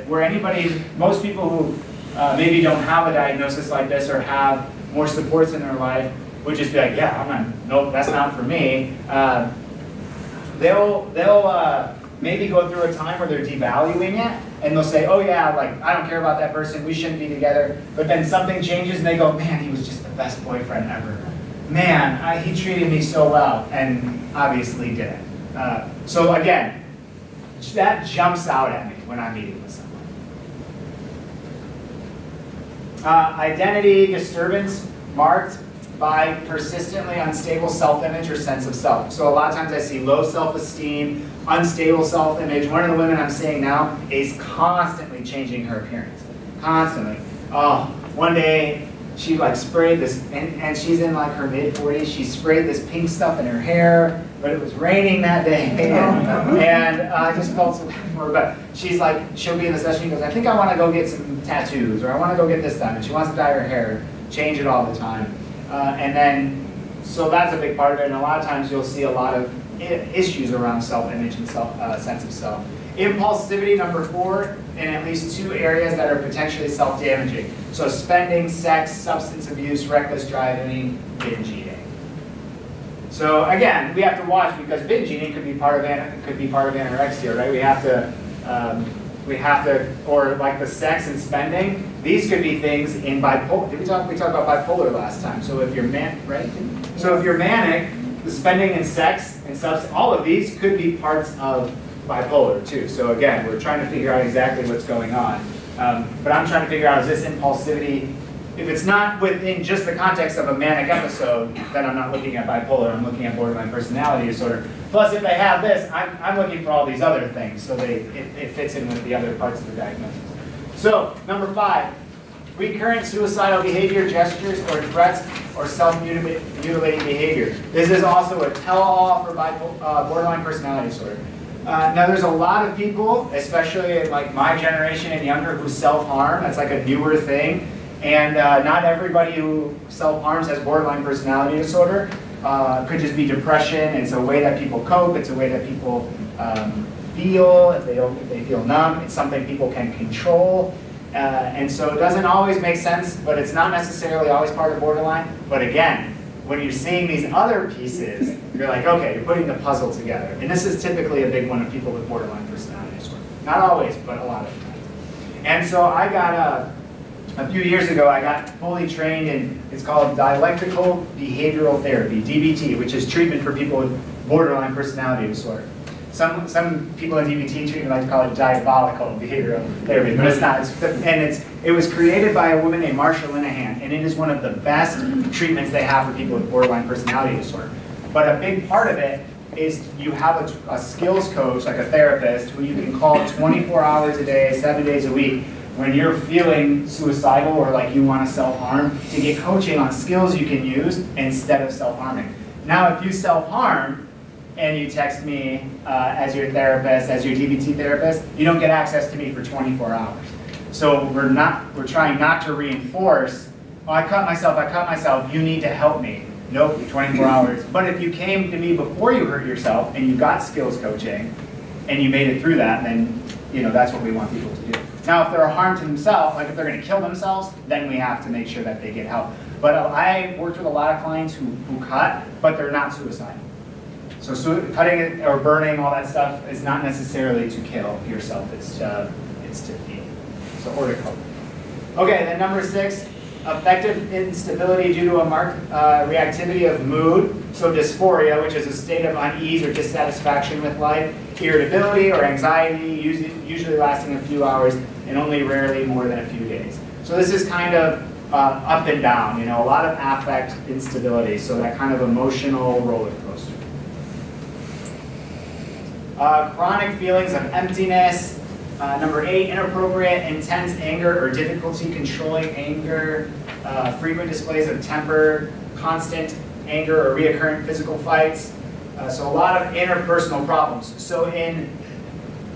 where most people who maybe don't have a diagnosis like this or have more supports in their life would just be like, yeah, nope, that's not for me. They'll maybe go through a time where they're devaluing it, and they'll say, oh yeah, like, I don't care about that person, we shouldn't be together. But then something changes and they go, man, he was just the best boyfriend ever. Man, he treated me so well, and obviously didn't. So again, that jumps out at me when I'm meeting with someone. Identity disturbance marked by persistently unstable self-image or sense of self. So a lot of times I see low self-esteem, unstable self-image. One of the women I'm seeing now is constantly changing her appearance. Constantly. Oh, one day she like sprayed this, and she's in like her mid-40s, she sprayed this pink stuff in her hair, but it was raining that day, and I just felt so bad for her. But she's like, she'll be in the session, she goes, I think I want to go get some tattoos, or I want to go get this done, and she wants to dye her hair, change it all the time. And then, so that's a big part of it, and a lot of times you'll see a lot of issues around self-image and sense of self. Impulsivity, number 4, in at least 2 areas that are potentially self-damaging. So spending, sex, substance abuse, reckless driving, binge eating. So again, we have to watch, because binge eating could be part of anorexia, right? We have to, or like the sex and spending, these could be things in bipolar. We talked about bipolar last time. So if you're right? So if you're manic, the spending and sex and substance, all of these could be parts of bipolar too. So again, we're trying to figure out exactly what's going on. But I'm trying to figure out, is this impulsivity? If it's not within just the context of a manic episode, then I'm not looking at bipolar, I'm looking at borderline personality disorder. Plus, if they have this, I'm looking for all these other things, so it fits in with the other parts of the diagnosis. So, number 5, recurrent suicidal behavior, gestures, or threats, or self-mutilating behavior. This is also a tell-all for borderline personality disorder. Now there's a lot of people, especially in like my generation and younger, who self-harm. That's like a newer thing. And not everybody who self-harms has borderline personality disorder. Could just be depression. It's a way that people cope. It's a way that people feel. If they feel numb, it's something people can control. And so it doesn't always make sense, but it's not necessarily always part of borderline. But again, when you're seeing these other pieces, you're like, okay, you're putting the puzzle together. And this is typically a big one of people with borderline personality disorder. Not always, but a lot of times. And so I got a few years ago, I got fully trained in, it's called dialectical behavioral therapy, DBT, which is treatment for people with borderline personality disorder. Some people in DBT treatment like to call it diabolical behavioral therapy, but it's not. It was created by a woman named Marsha Linehan, and it is one of the best treatments they have for people with borderline personality disorder. But a big part of it is you have a skills coach, like a therapist, who you can call 24 hours a day, 7 days a week, when you're feeling suicidal or like you want to self-harm, to get coaching on skills you can use instead of self-harming. Now, if you self-harm and you text me as your therapist, as your DBT therapist, you don't get access to me for 24 hours. So we're trying not to reinforce, oh, I cut myself, you need to help me. Nope, 24 hours. But if you came to me before you hurt yourself and you got skills coaching and you made it through that, then that's what we want people to do. Now, if they're harm to themselves, like if they're going to kill themselves, then we have to make sure that they get help. But I worked with a lot of clients who cut, but they're not suicidal. So cutting it or burning, all that stuff, is not necessarily to kill yourself. It's to feel. So, or to cope. Okay, then number 6, affective instability due to a marked reactivity of mood. So dysphoria, which is a state of unease or dissatisfaction with life. Irritability or anxiety, usually lasting a few hours and only rarely more than a few days. So this is kind of up and down, a lot of affect instability. So that kind of emotional roller coaster. Chronic feelings of emptiness. Number 8, inappropriate, intense anger or difficulty controlling anger, frequent displays of temper, constant anger or reoccurring physical fights. So a lot of interpersonal problems. So in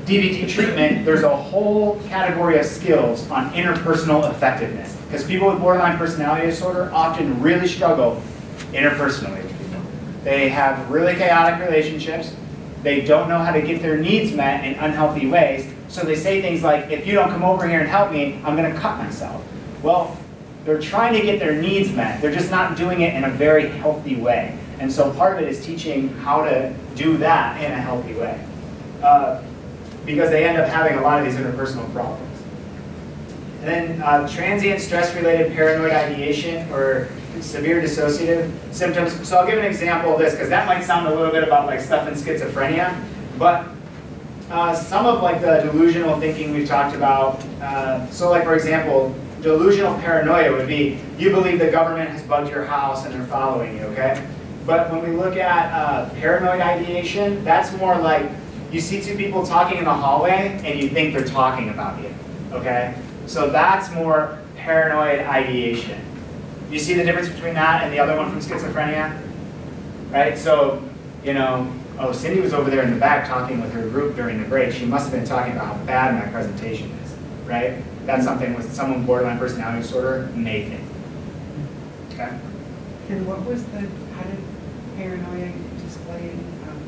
DBT treatment, there's a whole category of skills on interpersonal effectiveness. Because people with borderline personality disorder often really struggle interpersonally with people. They have really chaotic relationships. They don't know how to get their needs met in unhealthy ways. So they say things like, if you don't come over here and help me, I'm going to cut myself. Well, they're trying to get their needs met. They're just not doing it in a very healthy way. And so part of it is teaching how to do that in a healthy way. Because they end up having a lot of these interpersonal problems. And then transient stress-related paranoid ideation or severe dissociative symptoms. So I'll give an example of this, because that might sound a little bit about like stuff in schizophrenia. But some of like the delusional thinking we've talked about, so like for example, delusional paranoia would be, you believe the government has bugged your house and they're following you, okay? But when we look at paranoid ideation, that's more like, you see two people talking in the hallway and you think they're talking about you, okay? So that's more paranoid ideation. You see the difference between that and the other one from schizophrenia? Right, so, oh, Cindy was over there in the back talking with her group during the break. She must have been talking about how bad my presentation is, right? That's something with someone with borderline personality disorder may think. Okay? And what was how did paranoia display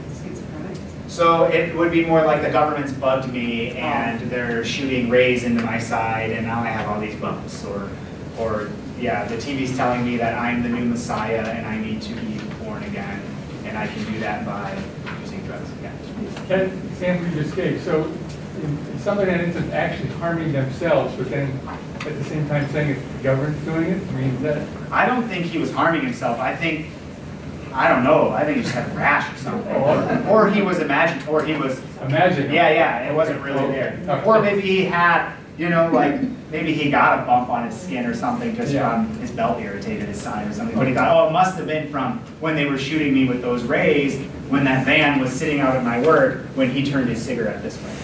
schizophrenic? So it would be more like the government's bugged me and they're shooting rays into my side and now I have all these bumps. Or yeah, the TV's telling me that I'm the new Messiah and I need to be born again. And I can do that by using drugs again. That example you just gave, so in some of that instance actually harming themselves, but then at the same time saying it's the government's doing it? I mean, that... I don't think he was harming himself. I don't know. I think he just had a rash or something. Or he was imagining, or he was... Imagining. Yeah, it wasn't really there. Or maybe he had, like, maybe he got a bump on his skin or something just from his belt irritated his side or something. But he thought, oh, it must have been from when they were shooting me with those rays, when that van was sitting out at my work, when he turned his cigarette this way.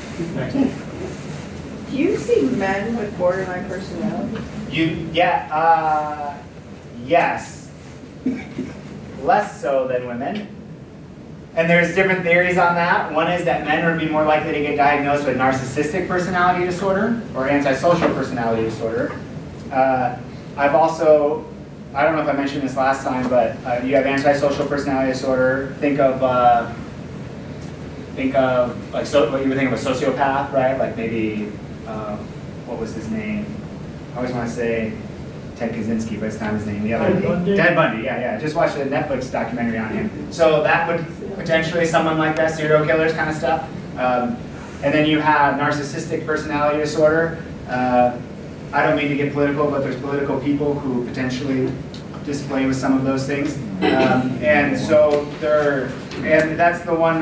Do you see men with borderline personality? Yes. Less so than women. And there's different theories on that. One is that men would be more likely to get diagnosed with narcissistic personality disorder or antisocial personality disorder. I've also, I don't know if I mentioned this last time, but you have antisocial personality disorder. Think of like what you would think of a sociopath, right? Like maybe, what was his name? I always want to say Ted Kaczynski, but it's not his name. The other Ted Bundy. Yeah. Just watched a Netflix documentary on him. So that would potentially someone like that, serial killers kind of stuff. And then you have narcissistic personality disorder. I don't mean to get political, but there's political people who potentially display with some of those things. And so and that's the one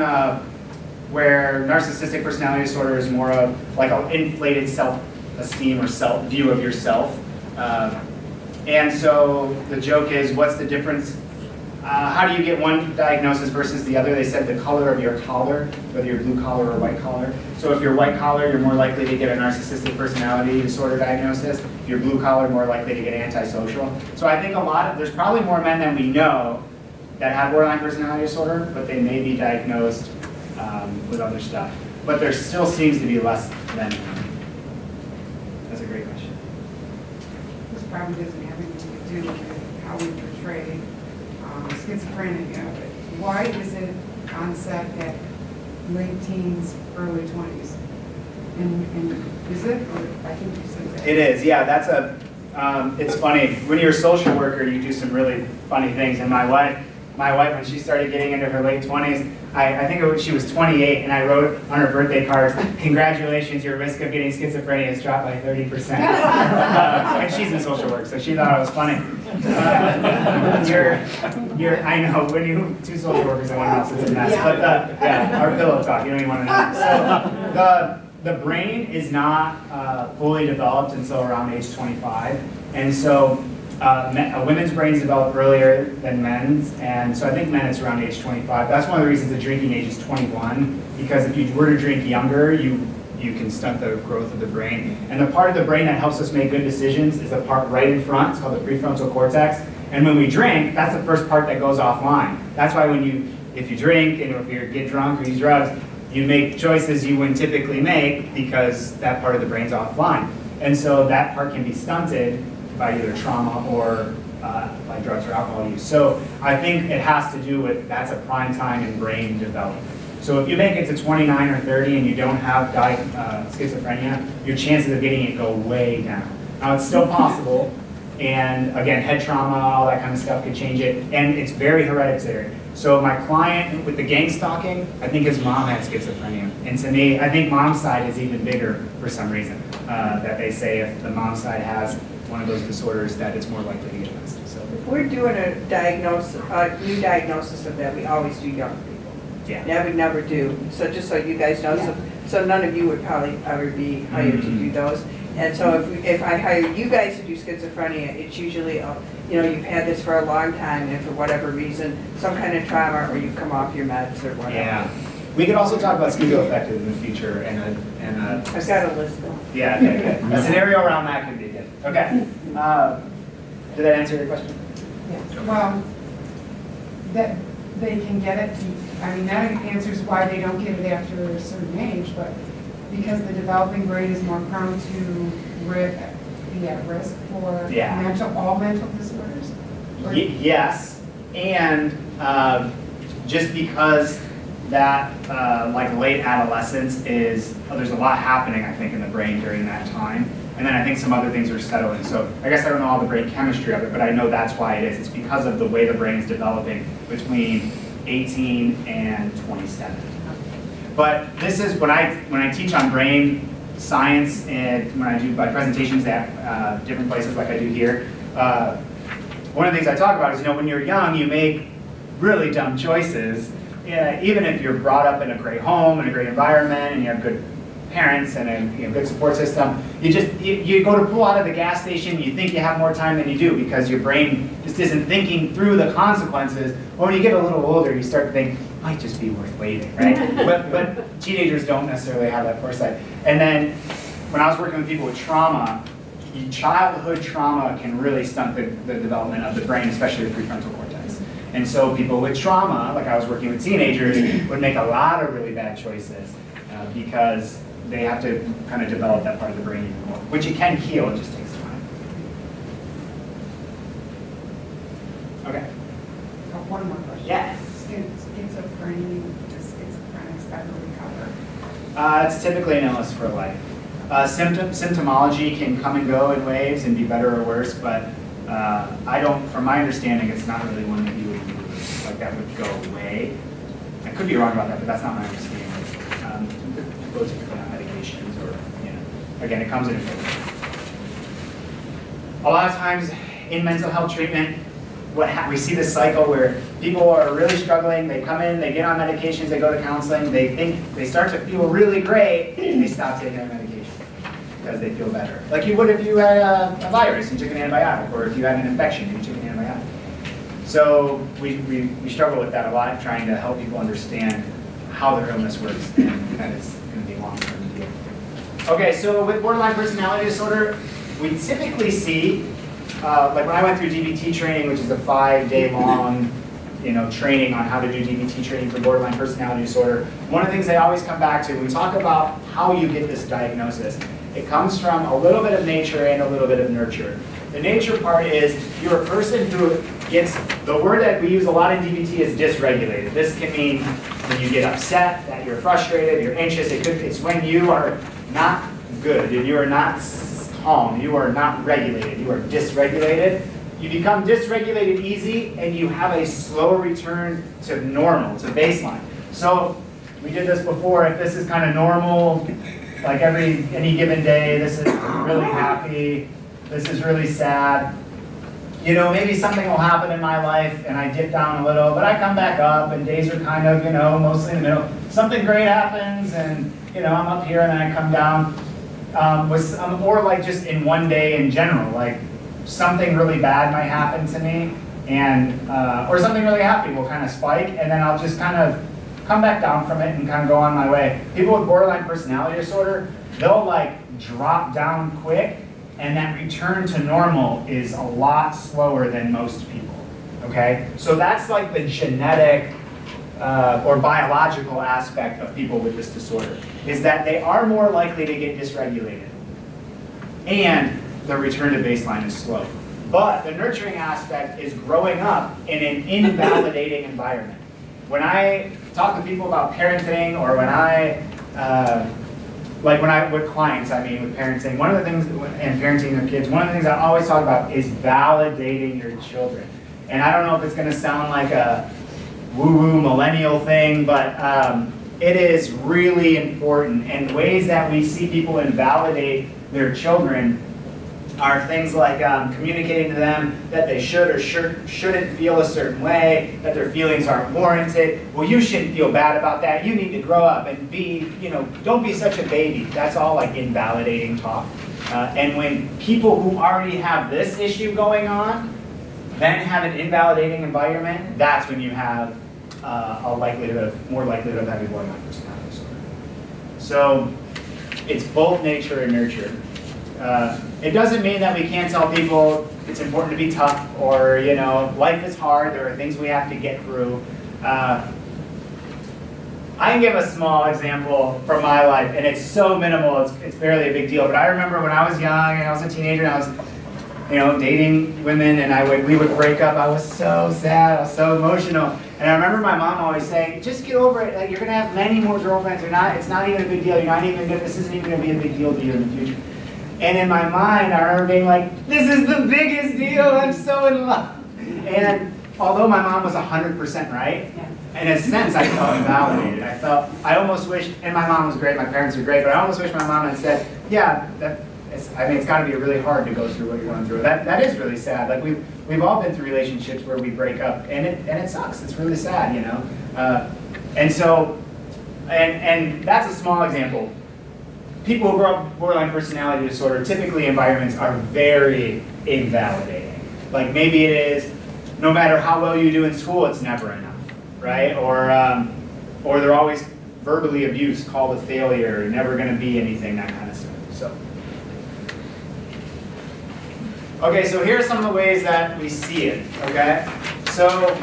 where narcissistic personality disorder is more of like an inflated self-esteem or self-view of yourself. And so the joke is, what's the difference? How do you get one diagnosis versus the other? They said the color of your collar, whether you're blue collar or white collar. So if you're white collar, you're more likely to get a narcissistic personality disorder diagnosis. If you're blue collar, more likely to get antisocial. So I think there's probably more men than we know that have borderline personality disorder, but they may be diagnosed with other stuff. But there still seems to be less than women. That's a great question. This probably doesn't have anything to do with how we portray schizophrenia. Why is it onset at late teens, early 20s? And is it, or I think you said that? It is, yeah. That's it's funny. When you're a social worker, you do some really funny things. And my wife, when she started getting into her late 20s, I think she was 28, and I wrote on her birthday card, "Congratulations, your risk of getting schizophrenia has dropped by 30%. And she's in social work, so she thought it was funny. I know, when you two social workers in one house, it's a mess. But our pillow talk, you don't even want to know. So the brain is not fully developed until around age 25, and so women's brains develop earlier than men's, and so I think men it's around age 25. That's one of the reasons the drinking age is 21, because if you were to drink younger, you can stunt the growth of the brain. And the part of the brain that helps us make good decisions is the part right in front. It's called the prefrontal cortex. And when we drink, that's the first part that goes offline. That's why if you drink and if you get drunk or use drugs, you make choices you wouldn't typically make because that part of the brain's offline. And so that part can be stunted by either trauma or by drugs or alcohol use. So I think it has to do with that's a prime time in brain development. So if you make it to 29 or 30 and you don't have schizophrenia, your chances of getting it go way down. Now it's still possible, and again, head trauma, all that kind of stuff could change it, and it's very hereditary. So my client with the gang stalking, I think his mom had schizophrenia. And to me, I think mom's side is even bigger for some reason. That they say if the mom's side has one of those disorders, that it's more likely to get missed. So if we're doing a new diagnosis of that, we always do young people. Yeah. That we never do. So just so you guys know, so none of you would probably ever be hired to do those. And so if I hire you guys to do schizophrenia, it's usually, you've had this for a long time, and for whatever reason, some kind of trauma, or you've come off your meds or whatever. Yeah. We could also talk about schizoaffective in the future, and I've got a list though. Yeah, okay, good. A scenario around that could be good. Okay. Did that answer your question? Yes. Well, that they can get it. I mean, that answers why they don't get it after a certain age, but because the developing brain is more prone to be at risk for all mental disorders? Yes, and just because that like late adolescence there's a lot happening, I think, in the brain during that time. And then I think some other things are settling. So I guess I don't know all the brain chemistry of it, but I know that's why it is. It's because of the way the brain is developing between 18 and 27. But this is when I teach on brain science, and when I do my presentations at different places like I do here, one of the things I talk about is, when you're young, you make really dumb choices. Even if you're brought up in a great home and a great environment and you have good parents and a good support system, you go to pull out of the gas station, you think you have more time than you do because your brain just isn't thinking through the consequences. But when you get a little older, you start to think, might just be worth waiting, right? but teenagers don't necessarily have that foresight. And then when I was working with people with trauma, childhood trauma can really stunt the development of the brain, especially the prefrontal cortex. And so people with trauma, like I was working with teenagers, would make a lot of really bad choices because they have to kind of develop that part of the brain even more, which it can heal, it just takes time. Okay. One more question. Yeah. Schizophrenia, does schizophrenics ever recover? It's typically an illness for life. Symptomology can come and go in waves and be better or worse, but from my understanding, it's not really one that you would lose, like that would go away. I could be wrong about that, but that's not my understanding. People typically on medications or, again, it comes in a a lot of times in mental health treatment, we see this cycle where people are really struggling, they come in, they get on medications, they go to counseling, they start to feel really great, and they stop taking their medication because they feel better. Like you would if you had a virus, you took an antibiotic, or if you had an infection, you took an antibiotic. So we struggle with that a lot, trying to help people understand how their illness works and that it's going to be a long-term deal. Okay, so with borderline personality disorder, we typically see, like when I went through DBT training, which is a 5-day long training on how to do DBT training for borderline personality disorder, one of the things they always come back to, when we talk about how you get this diagnosis, it comes from a little bit of nature and a little bit of nurture. The nature part is you're a person who gets, the word that we use a lot in DBT is dysregulated. This can mean when you get upset, that you're frustrated, you're anxious. It's when you are not good, and you are not calm, you are not regulated, you are dysregulated. You become dysregulated easy, and you have a slow return to normal, to baseline. So we did this before. If this is kind of normal, like any given day, this is really happy, this is really sad. Maybe something will happen in my life and I dip down a little, but I come back up and days are kind of, mostly in the middle. Something great happens and, I'm up here and then I come down. Or like just in one day in general, like something really bad might happen to me and, or something really happy will kind of spike and then I'll just kind of come back down from it and kind of go on my way. People with borderline personality disorder, they'll like drop down quick, and that return to normal is a lot slower than most people, okay? So that's like the genetic or biological aspect of people with this disorder, is that they are more likely to get dysregulated, and the return to baseline is slow. But the nurturing aspect is growing up in an invalidating environment. When I talk to people about parenting, or when with clients, with parenting, one of the things, and parenting their kids, one of the things I always talk about is validating your children. And I don't know if it's going to sound like a woo-woo millennial thing, but it is really important. And ways that we see people invalidate their children are things like communicating to them that they should or shouldn't feel a certain way, that their feelings aren't warranted. Well, you shouldn't feel bad about that. You need to grow up and be, don't be such a baby. That's all like invalidating talk. And when people who already have this issue going on then have an invalidating environment, that's when you have more likelihood of having borderline personality disorder. So it's both nature and nurture. It doesn't mean that we can't tell people it's important to be tough, or life is hard, there are things we have to get through. I can give a small example from my life, and it's so minimal, it's barely a big deal, but I remember when I was young and I was a teenager and I was dating women, and we would break up. I was so sad, I was so emotional. And I remember my mom always saying, just get over it, like, you're gonna have many more girlfriends, it's not even a big deal, this isn't even gonna be a big deal to you in the future. And in my mind, I remember being like, this is the biggest deal, I'm so in love. And although my mom was 100% right, in a sense I felt invalidated. I almost wished, and my mom was great, my parents were great, but I almost wish my mom had said, yeah, it's got to be really hard to go through what you're going through. That is really sad. Like we've all been through relationships where we break up, and it sucks. It's really sad, And so, and that's a small example. People who grow up with borderline personality disorder, typically environments are very invalidating. Like maybe it is, no matter how well you do in school, it's never enough, right? Or they're always verbally abused, called a failure, never going to be anything, that kind of stuff. So, okay, so here are some of the ways that we see it. Okay, so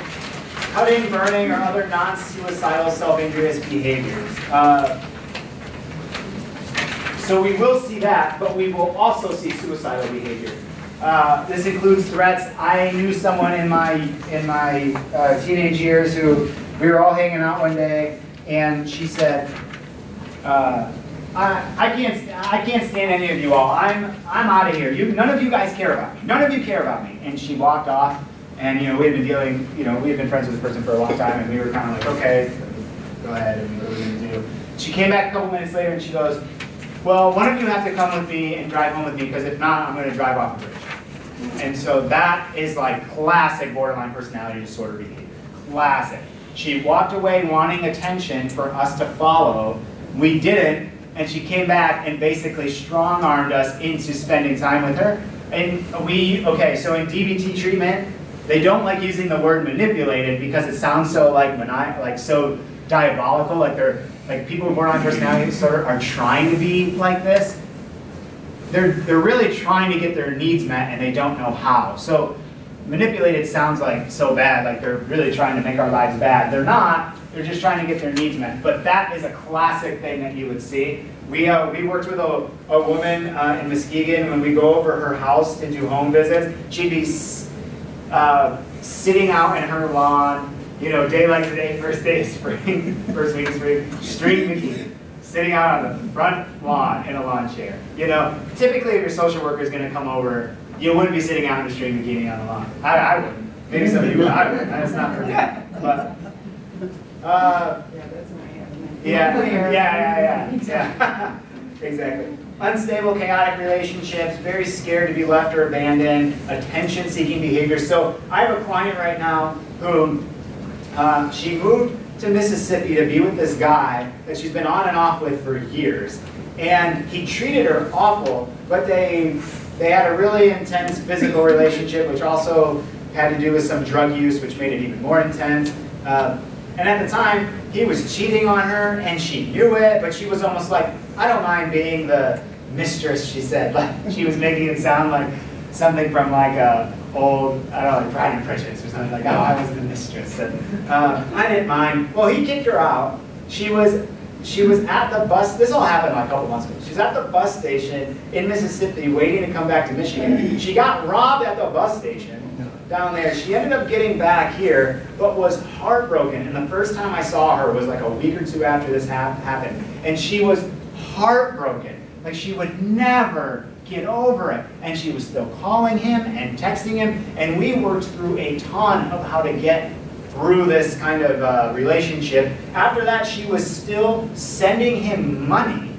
cutting, burning, or other non-suicidal self-injurious behaviors. So we will see that, but we will also see suicidal behavior. This includes threats. I knew someone in my teenage years who, we were all hanging out one day, and she said, I can't stand any of you all. I'm out of here. None of you guys care about me. None of you care about me. And she walked off, and we had been friends with this person for a long time, and we were kind of like, okay, go ahead, and what are we gonna do? She came back a couple minutes later, and she goes, well, one of you have to come with me and drive home with me, because if not, I'm going to drive off a bridge. And so that is like classic borderline personality disorder behavior. Classic. She walked away wanting attention for us to follow. We didn't, and she came back and basically strong-armed us into spending time with her. And okay, so in DBT treatment, they don't like using the word manipulated because it sounds so like so diabolical, like they're like people with borderline personality disorder are trying to be like this. They're really trying to get their needs met and they don't know how. So manipulated sounds like so bad, like they're really trying to make our lives bad. They're not. They're just trying to get their needs met. But that is a classic thing that you would see. We worked with a woman in Muskegon. When we go over her house to do home visits, she'd be sitting out in her lawn, you know, day like today, first day of spring, first week of spring, string bikini, sitting out on the front lawn in a lawn chair. You know, typically if your social worker is going to come over, you wouldn't be sitting out in a string bikini on the lawn. I wouldn't. Maybe some of you would. I wouldn't. That's not for me. But, yeah. Exactly. Unstable, chaotic relationships, very scared to be left or abandoned, attention-seeking behavior. So I have a client right now who she moved to Mississippi to be with this guy that she's been on and off with for years. And he treated her awful, but they had a really intense physical relationship, which also had to do with some drug use, which made it even more intense. And at the time, he was cheating on her, and she knew it, but she was almost like, I don't mind being the mistress, she said. Like, she was making it sound like something from like a old, I don't know, like Pride and Prejudice or something like, oh, I was the mistress. And, I didn't mind. Well, he kicked her out. She was at the bus, this all happened like a couple months ago. She was at the bus station in Mississippi waiting to come back to Michigan. She got robbed at the bus station down there. She ended up getting back here, but was heartbroken. And the first time I saw her was like a week or two after this happened. And she was heartbroken. Like she would never get over it. And she was still calling him and texting him. And we worked through a ton of how to get through this kind of relationship. After that, she was still sending him money,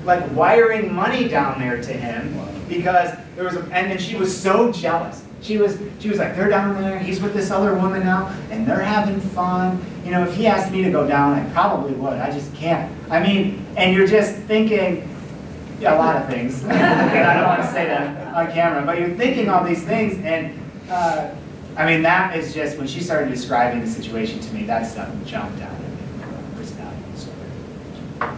like wiring money down there to him, because there was and then she was so jealous. She was like, they're down there, he's with this other woman now, and they're having fun. You know, if he asked me to go down, I probably would. I just can't. I mean, and you're just thinking, yeah, a lot of things. And I don't want to say that on camera, but you're thinking all these things, and I mean, that is just, when she started describing the situation to me, that stuff jumped out at me. Personality disorder.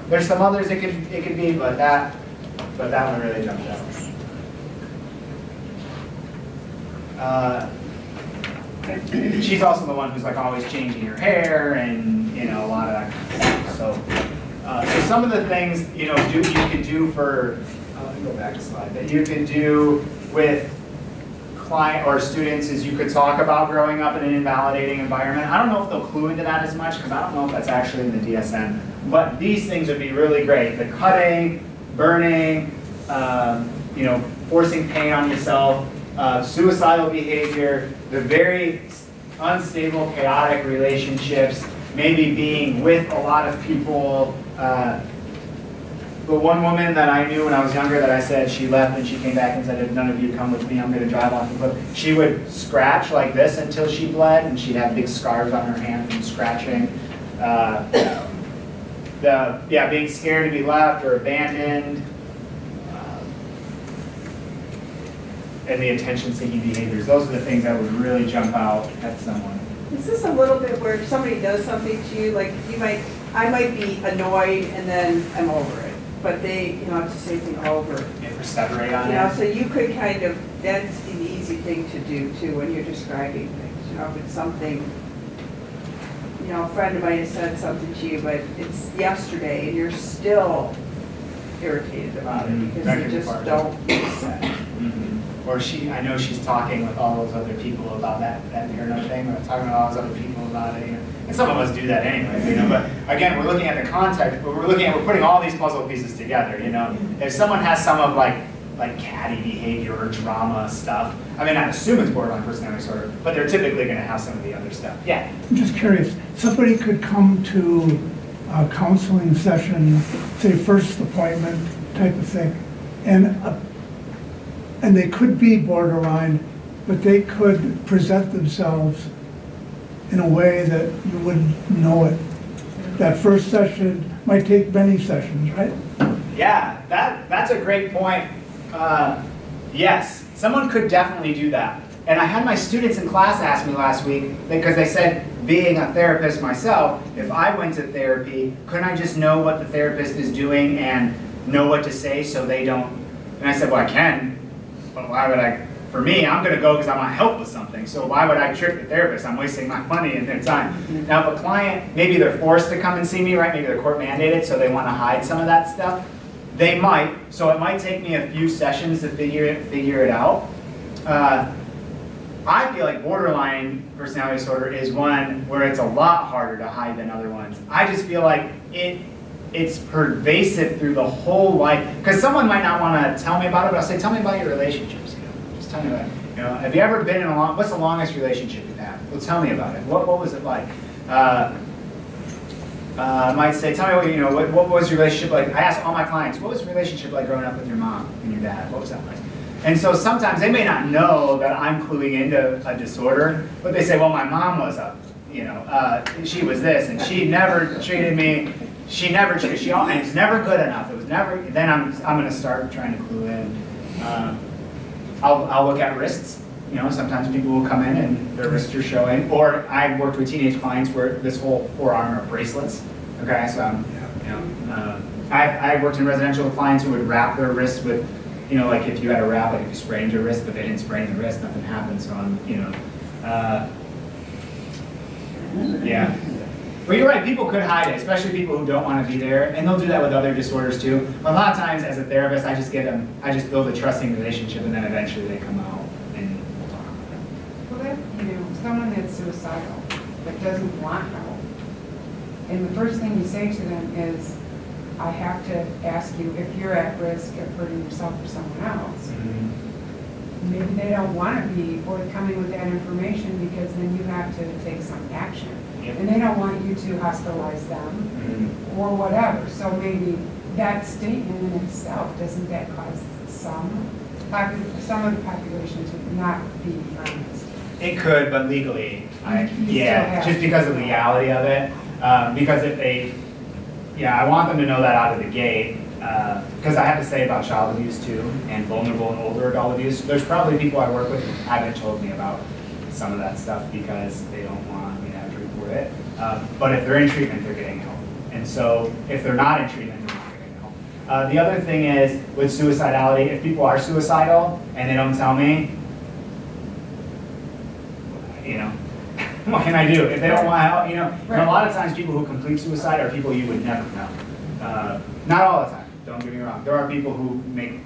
There's some others it could be, but that one really jumped out. She's also the one who's like always changing her hair and, you know, a lot of that kind of stuff. So some of the things, you know, you could do for, let me go back a slide, that you could do with client or students is you could talk about growing up in an invalidating environment. I don't know if they'll clue into that as much because I don't know if that's actually in the DSM, but these things would be really great. The cutting, burning, you know, forcing pain on yourself, suicidal behavior, the very unstable, chaotic relationships, maybe being with a lot of people. The one woman that I knew when I was younger that I said she left and she came back and said, if none of you come with me, I'm going to drive off the cliff. She would scratch like this until she bled, and she'd have big scars on her hand from scratching. Being scared to be left or abandoned. And the attention-seeking behaviors. Those are the things that would really jump out at someone. Is this a little bit where if somebody does something to you, like I might be annoyed and then I'm over it, but they, you know, it's the same thing over. And perseverate on it. You know, so you could kind of, that's an easy thing to do too when you're describing things. You know, if it's something, you know, a friend of mine has said something to you, but it's yesterday and you're still irritated about it because they just don't make sense. Mm-hmm. Or I know she's talking with all those other people about that paranoid thing, or talking with all those other people about it. You know? And some of us do that anyway, you know. But again, we're looking at the context, but we're putting all these puzzle pieces together, you know. If someone has some of like catty behavior or drama stuff, I mean, I assume it's borderline personality disorder, but they're typically going to have some of the other stuff. Yeah. I'm just curious. Somebody could come to a counseling session, say first appointment type of thing, and they could be borderline, but they could present themselves in a way that you wouldn't know it. That first session might take many sessions, right? Yeah, that's a great point. Yes, someone could definitely do that. And I had my students in class ask me last week, because they said, being a therapist myself, if I went to therapy, couldn't I just know what the therapist is doing and know what to say so they don't? And I said, well, I can, but why would I? For me, I'm going to go because I want help with something. So why would I trick the therapist? I'm wasting my money and their time. Now, if a client, maybe they're forced to come and see me, right? Maybe they're court mandated, so they want to hide some of that stuff. They might. So it might take me a few sessions to figure it out. I feel like borderline personality disorder is one where it's a lot harder to hide than other ones. I just feel like it's pervasive through the whole life. Because someone might not want to tell me about it, but I'll say, tell me about your relationships. Just tell me about it. Have you ever been in what's the longest relationship you've had? Well, tell me about it. What was it like? I might say, tell me what was your relationship like? I ask all my clients, what was your relationship like growing up with your mom and your dad? What was that like? And so sometimes they may not know that I'm cluing into a disorder, but they say, well, my mom was she was this, and she never treated me. She never treated. And it's never good enough. It was never. Then I'm going to start trying to clue in. I'll look at wrists. Sometimes people will come in and their wrists are showing. Or I've worked with teenage clients where this whole forearm are bracelets. Okay, so I've worked in residential with clients who would wrap their wrists with, like if you had a wrap, like if you sprained your wrist, but they didn't sprain the wrist, nothing happened. So yeah. Well, you're right, people could hide it, especially people who don't want to be there, and they'll do that with other disorders too. But a lot of times, as a therapist, I just build a trusting relationship, and then eventually they come out and we'll talk about it. Well, someone that's suicidal, that doesn't want help, and the first thing you say to them is, I have to ask you if you're at risk of hurting yourself or someone else. Mm-hmm. Maybe they don't want to be forthcoming with that information because then you have to take some action. Yep. And they don't want you to hospitalize them or whatever. So maybe that statement in itself, doesn't that cause some of the population to not be honest? It could, but legally, just because of the legality of it. Because if they, I want them to know that out of the gate. Because I have to say about child abuse too, and vulnerable and older adult abuse. There's probably people I work with who haven't told me about some of that stuff because they don't want me to have to report it. But if they're in treatment, they're getting help. And so if they're not in treatment, they're not getting help. The other thing is with suicidality, if people are suicidal and they don't tell me, what can I do? If they don't want help, And a lot of times people who complete suicide are people you would never know. Not all the time, don't get me wrong. There are people who make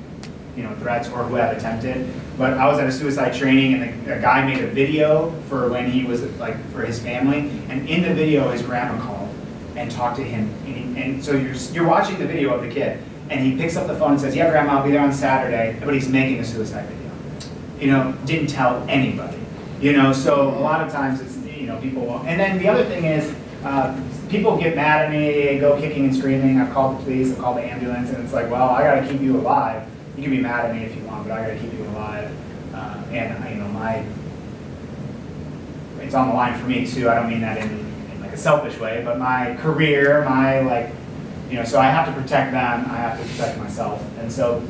threats or who have attempted. But I was at a suicide training and a guy made a video for when he was for his family. And in the video, his grandma called and talked to him. And so you're watching the video of the kid. And he picks up the phone and says, yeah, Grandma, I'll be there on Saturday. But he's making a suicide video. Didn't tell anybody. So a lot of times it's, people won't. And then the other thing is, people get mad at me and go kicking and screaming. I've called the police, I've called the ambulance, and it's like, well, I gotta keep you alive. You can be mad at me if you want, but I gotta keep you alive. It's on the line for me too. I don't mean that in like a selfish way, but my career, so I have to protect them, I have to protect myself. And so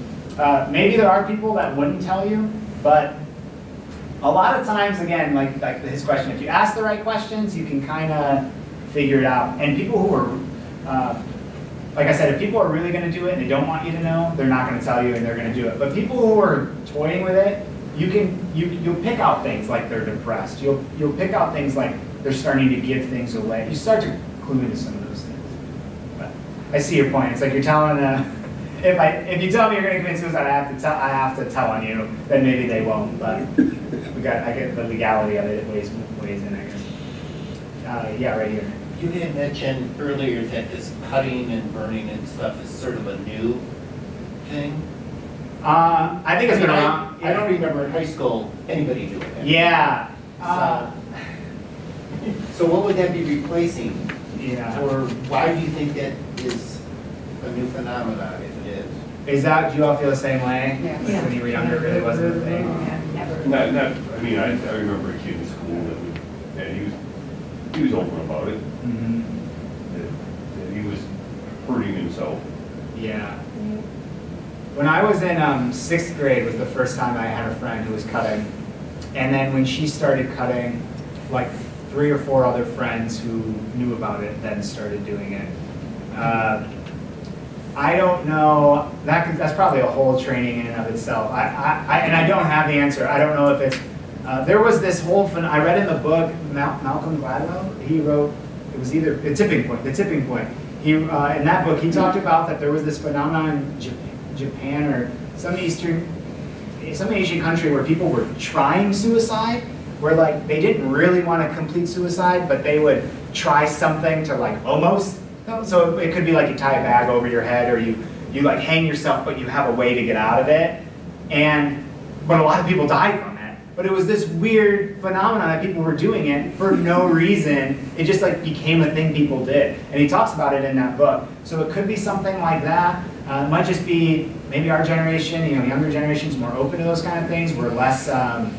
maybe there are people that wouldn't tell you, but a lot of times, again, like his question, if you ask the right questions, you can kind of figure it out. And people who are, like I said, if people are really going to do it and they don't want you to know, they're not going to tell you and they're going to do it. But people who are toying with it, you'll pick out things like they're depressed. You'll pick out things like they're starting to give things away. You start to clue into some of those things. But I see your point. It's like you're telling if you tell me you're going to commit suicide, I have to tell on you. Then maybe they won't. But I get the legality of it. It weighs in, I guess. Yeah, right here. You had mentioned earlier that this cutting and burning and stuff is sort of a new thing. I think it's been around. I don't remember in high school anybody doing it. Yeah. So what would that be replacing? Yeah. Or why do you think that is a new phenomenon, if it is? Do you all feel the same way? Yeah. Like when you were younger, it really wasn't a thing? never. I mean, I remember a kid in school that he was open about it. That he was hurting himself. Yeah. When I was in 6th grade was the first time I had a friend who was cutting. And then when she started cutting, like 3 or 4 other friends who knew about it then started doing it. I don't know, that's probably a whole training in and of itself. And I don't have the answer. I don't know if it's, there was this whole, I read in the book, Malcolm Gladwell, he wrote, it was either The Tipping Point. He, in that book, he talked about that there was this phenomenon in Japan or some Asian country where people were trying suicide, where like they didn't really want to complete suicide, but they would try something to like almost. So it could be like you tie a bag over your head, or you like hang yourself, but you have a way to get out of it. But a lot of people died from it. But it was this weird phenomenon that people were doing it for no reason. It just like became a thing people did. And he talks about it in that book. So it could be something like that. It might just be maybe our generation, younger generations more open to those kind of things. We're less, I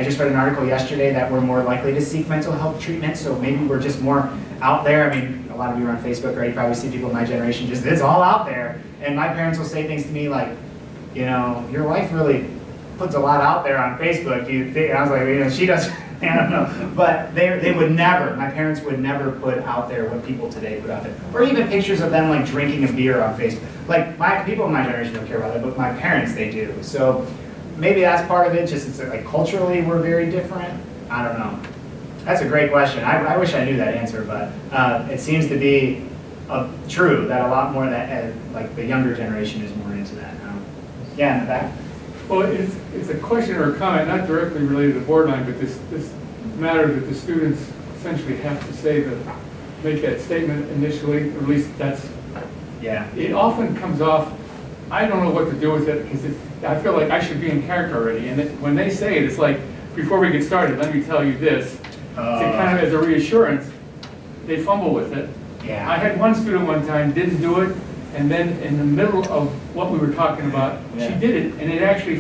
just read an article yesterday that we're more likely to seek mental health treatment. So maybe we're just more out there. I mean, a lot of you are on Facebook, right? You probably see people in my generation just, it's all out there. And my parents will say things to me like, your wife really puts a lot out there on Facebook. Do you think? And I was like, she does. I don't know. But they would never, my parents would never put out there what people today put out there. Or even pictures of them like drinking a beer on Facebook. Like people in my generation don't care about it, but my parents, they do. So maybe that's part of it, just it's like culturally we're very different. I don't know. That's a great question. I wish I knew that answer, but it seems to be true that a lot more that like the younger generation is more into that now. Yeah, in the back. Well, it's a question or a comment not directly related to borderline, but this matter that the students essentially have to say make that statement initially, or at least that's. Yeah. It often comes off. I don't know what to do with it because I feel like I should be in character already, and when they say it, it's like before we get started, let me tell you this. To kind of as a reassurance, they fumble with it. Yeah. I had one student one time didn't do it, and then in the middle of what we were talking about, she did it, and it actually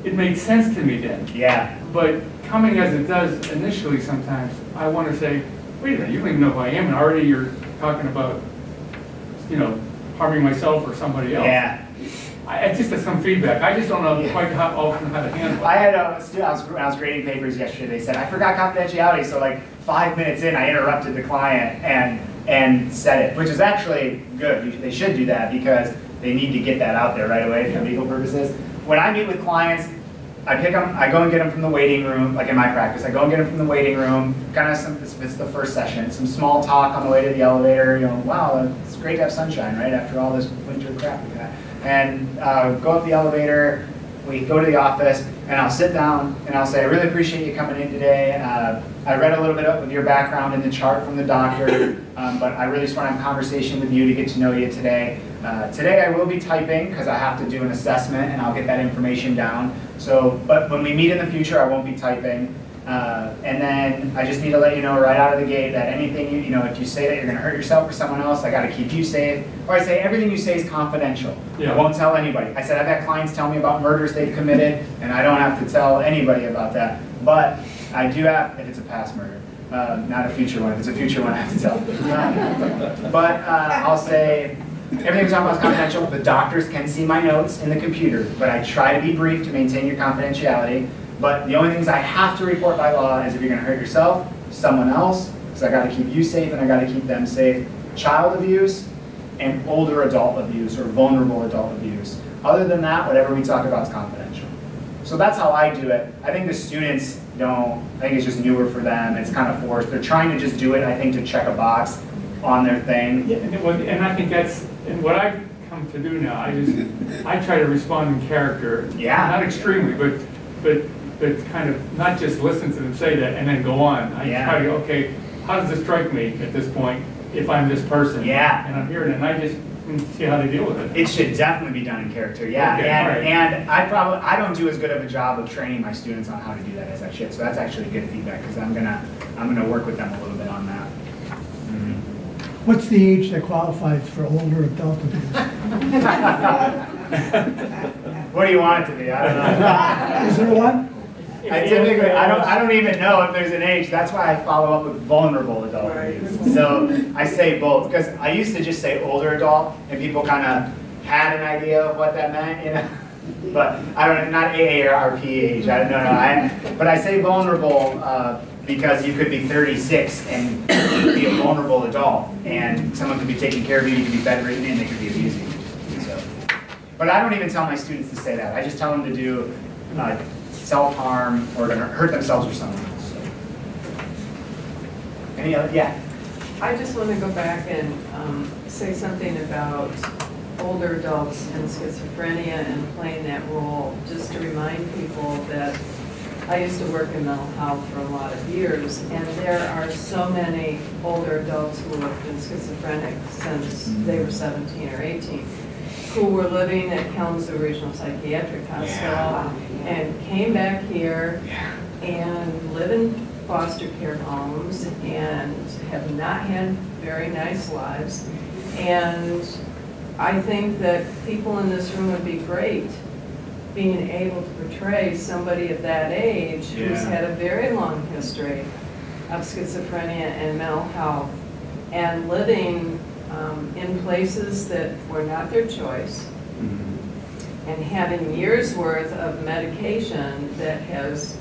it made sense to me then. Yeah. But coming as it does initially sometimes, I want to say, wait a minute, you don't even know who I am, and already you're talking about, harming myself or somebody else. Yeah. I just have some feedback. I just don't know quite how often how to handle it. I had a student, I was grading papers yesterday, they said, I forgot confidentiality, so like 5 minutes in, I interrupted the client and said it, which is actually good. They should do that because they need to get that out there right away for legal purposes. When I meet with clients, I go and get them from the waiting room, like in my practice, I go and get them from the waiting room, it's the first session, some small talk on the way to the elevator, wow, it's great to have sunshine, right, after all this winter crap we got. And go up the elevator, we go to the office, and I'll sit down and I'll say, I really appreciate you coming in today. I read a little bit of your background in the chart from the doctor, but I really just want to have a conversation with you to get to know you today. Today I will be typing because I have to do an assessment and I'll get that information down. But when we meet in the future, I won't be typing. And then I just need to let you know right out of the gate that anything, if you say that you're going to hurt yourself or someone else, I got to keep you safe. Or I say everything you say is confidential. Yeah. I won't tell anybody. I said I've had clients tell me about murders they've committed, and I don't have to tell anybody about that. But I do have, if it's a past murder, not a future one. If it's a future one, I have to tell. But I'll say everything we're talking about is confidential. The doctors can see my notes in the computer, but I try to be brief to maintain your confidentiality. But the only things I have to report by law is if you're going to hurt yourself, someone else, because I got to keep you safe and I got to keep them safe. Child abuse and older adult abuse or vulnerable adult abuse. Other than that, whatever we talk about is confidential. So that's how I do it. I think the students don't. I think it's just newer for them. It's kind of forced. They're trying to just do it, I think, to check a box on their thing. Yeah, and I think that's what I've come to do now. I try to respond in character. Yeah. Not extremely, but kind of not just listen to them say that and then go on. I try to, okay, how does this strike me at this point if I'm this person? Yeah. And I'm hearing it, and I just see how they deal with it. It should definitely be done in character, yeah. Okay, and I don't do as good of a job of training my students on how to do that as I should. So that's actually good feedback because I'm gonna work with them a little bit on that. What's the age that qualifies for older adult abuse? What do you want it to be? I don't know. Is there one? typically, I don't even know if there's an age. That's why I follow up with vulnerable adult youth. So I say both, because I used to just say older adult, and people kind of had an idea of what that meant, you know. But I don't know, not AARP age. I don't know. But I say vulnerable because you could be 36 and be a vulnerable adult, and someone could be taking care of you. You could be bedridden, and they could be abusing you. So, but I don't even tell my students to say that. I just tell them to do self-harm or to hurt themselves or someone else. So. Any other? Yeah. I just want to go back and say something about older adults and schizophrenia and playing that role, just to remind people that I used to work in mental health for a lot of years, and there are so many older adults who have been schizophrenic since they were 17 or 18, who were living at Kalamazoo Regional Psychiatric Hospital and came back here and live in foster care homes and have not had very nice lives. And I think that people in this room would be great being able to portray somebody of that age who's had a very long history of schizophrenia and mental health and living in places that were not their choice and having years worth of medication that has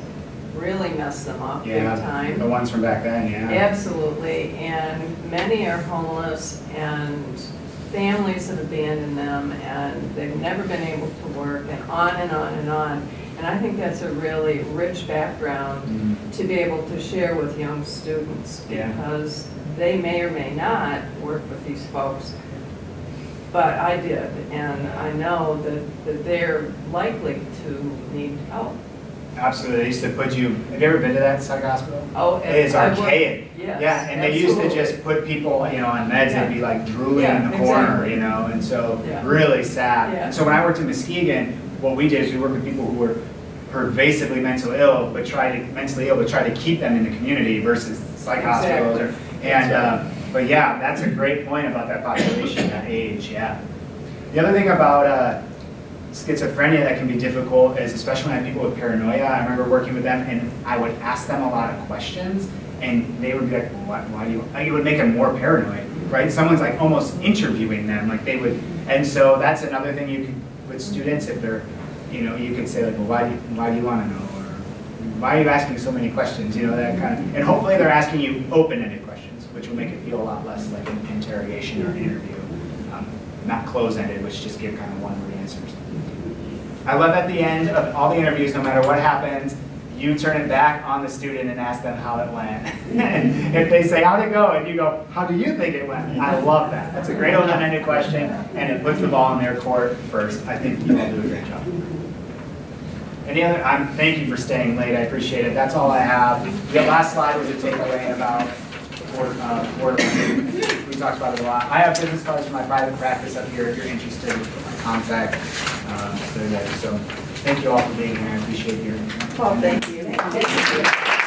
really messed them up big time. The ones from back then, Absolutely, and many are homeless and families have abandoned them and they've never been able to work, and on and on and on. And I think that's a really rich background to be able to share with young students, because they may or may not work with these folks, but I did, and I know that they're likely to need help. Absolutely. They used to put you, have you ever been to that psych hospital? Oh, it's archaic. Yes, yeah, and they used to just put people, you know, on meds and be like drooling in the corner, you know, and so really sad. And so when I worked in Muskegon, what we did is we worked with people who were pervasively mentally ill, but try to keep them in the community versus psych hospitals. But yeah, that's a great point about that population, that age. Yeah. The other thing about schizophrenia that can be difficult is, especially when I have people with paranoia. I remember working with them, and I would ask them a lot of questions, and they would be like, "Why do you?" It would make them more paranoid, right? Someone's like almost interviewing them, like they would. And so that's another thing you can with students, if they're, you know, you could say like, "Well, why do you want to know?" Or "Why are you asking so many questions?" You know, that kind of. And hopefully they're asking you open-ended questions, which will make it feel a lot less like an interrogation or an interview, not closed-ended, which just give kind of one-word answers. I love at the end of all the interviews, no matter what happens, you turn it back on the student and ask them how it went. And if they say, "How'd it go?" and you go, "How do you think it went?" I love that. That's a great open-ended question, and it puts the ball in their court first. I think you all do a great job. Any other? Thank you for staying late. I appreciate it. That's all I have. The last slide was a takeaway about we talked about it a lot. I have business cards for my private practice up here if you're interested. My contact. They're there. So thank you all for being here. I appreciate your. Well, thank you.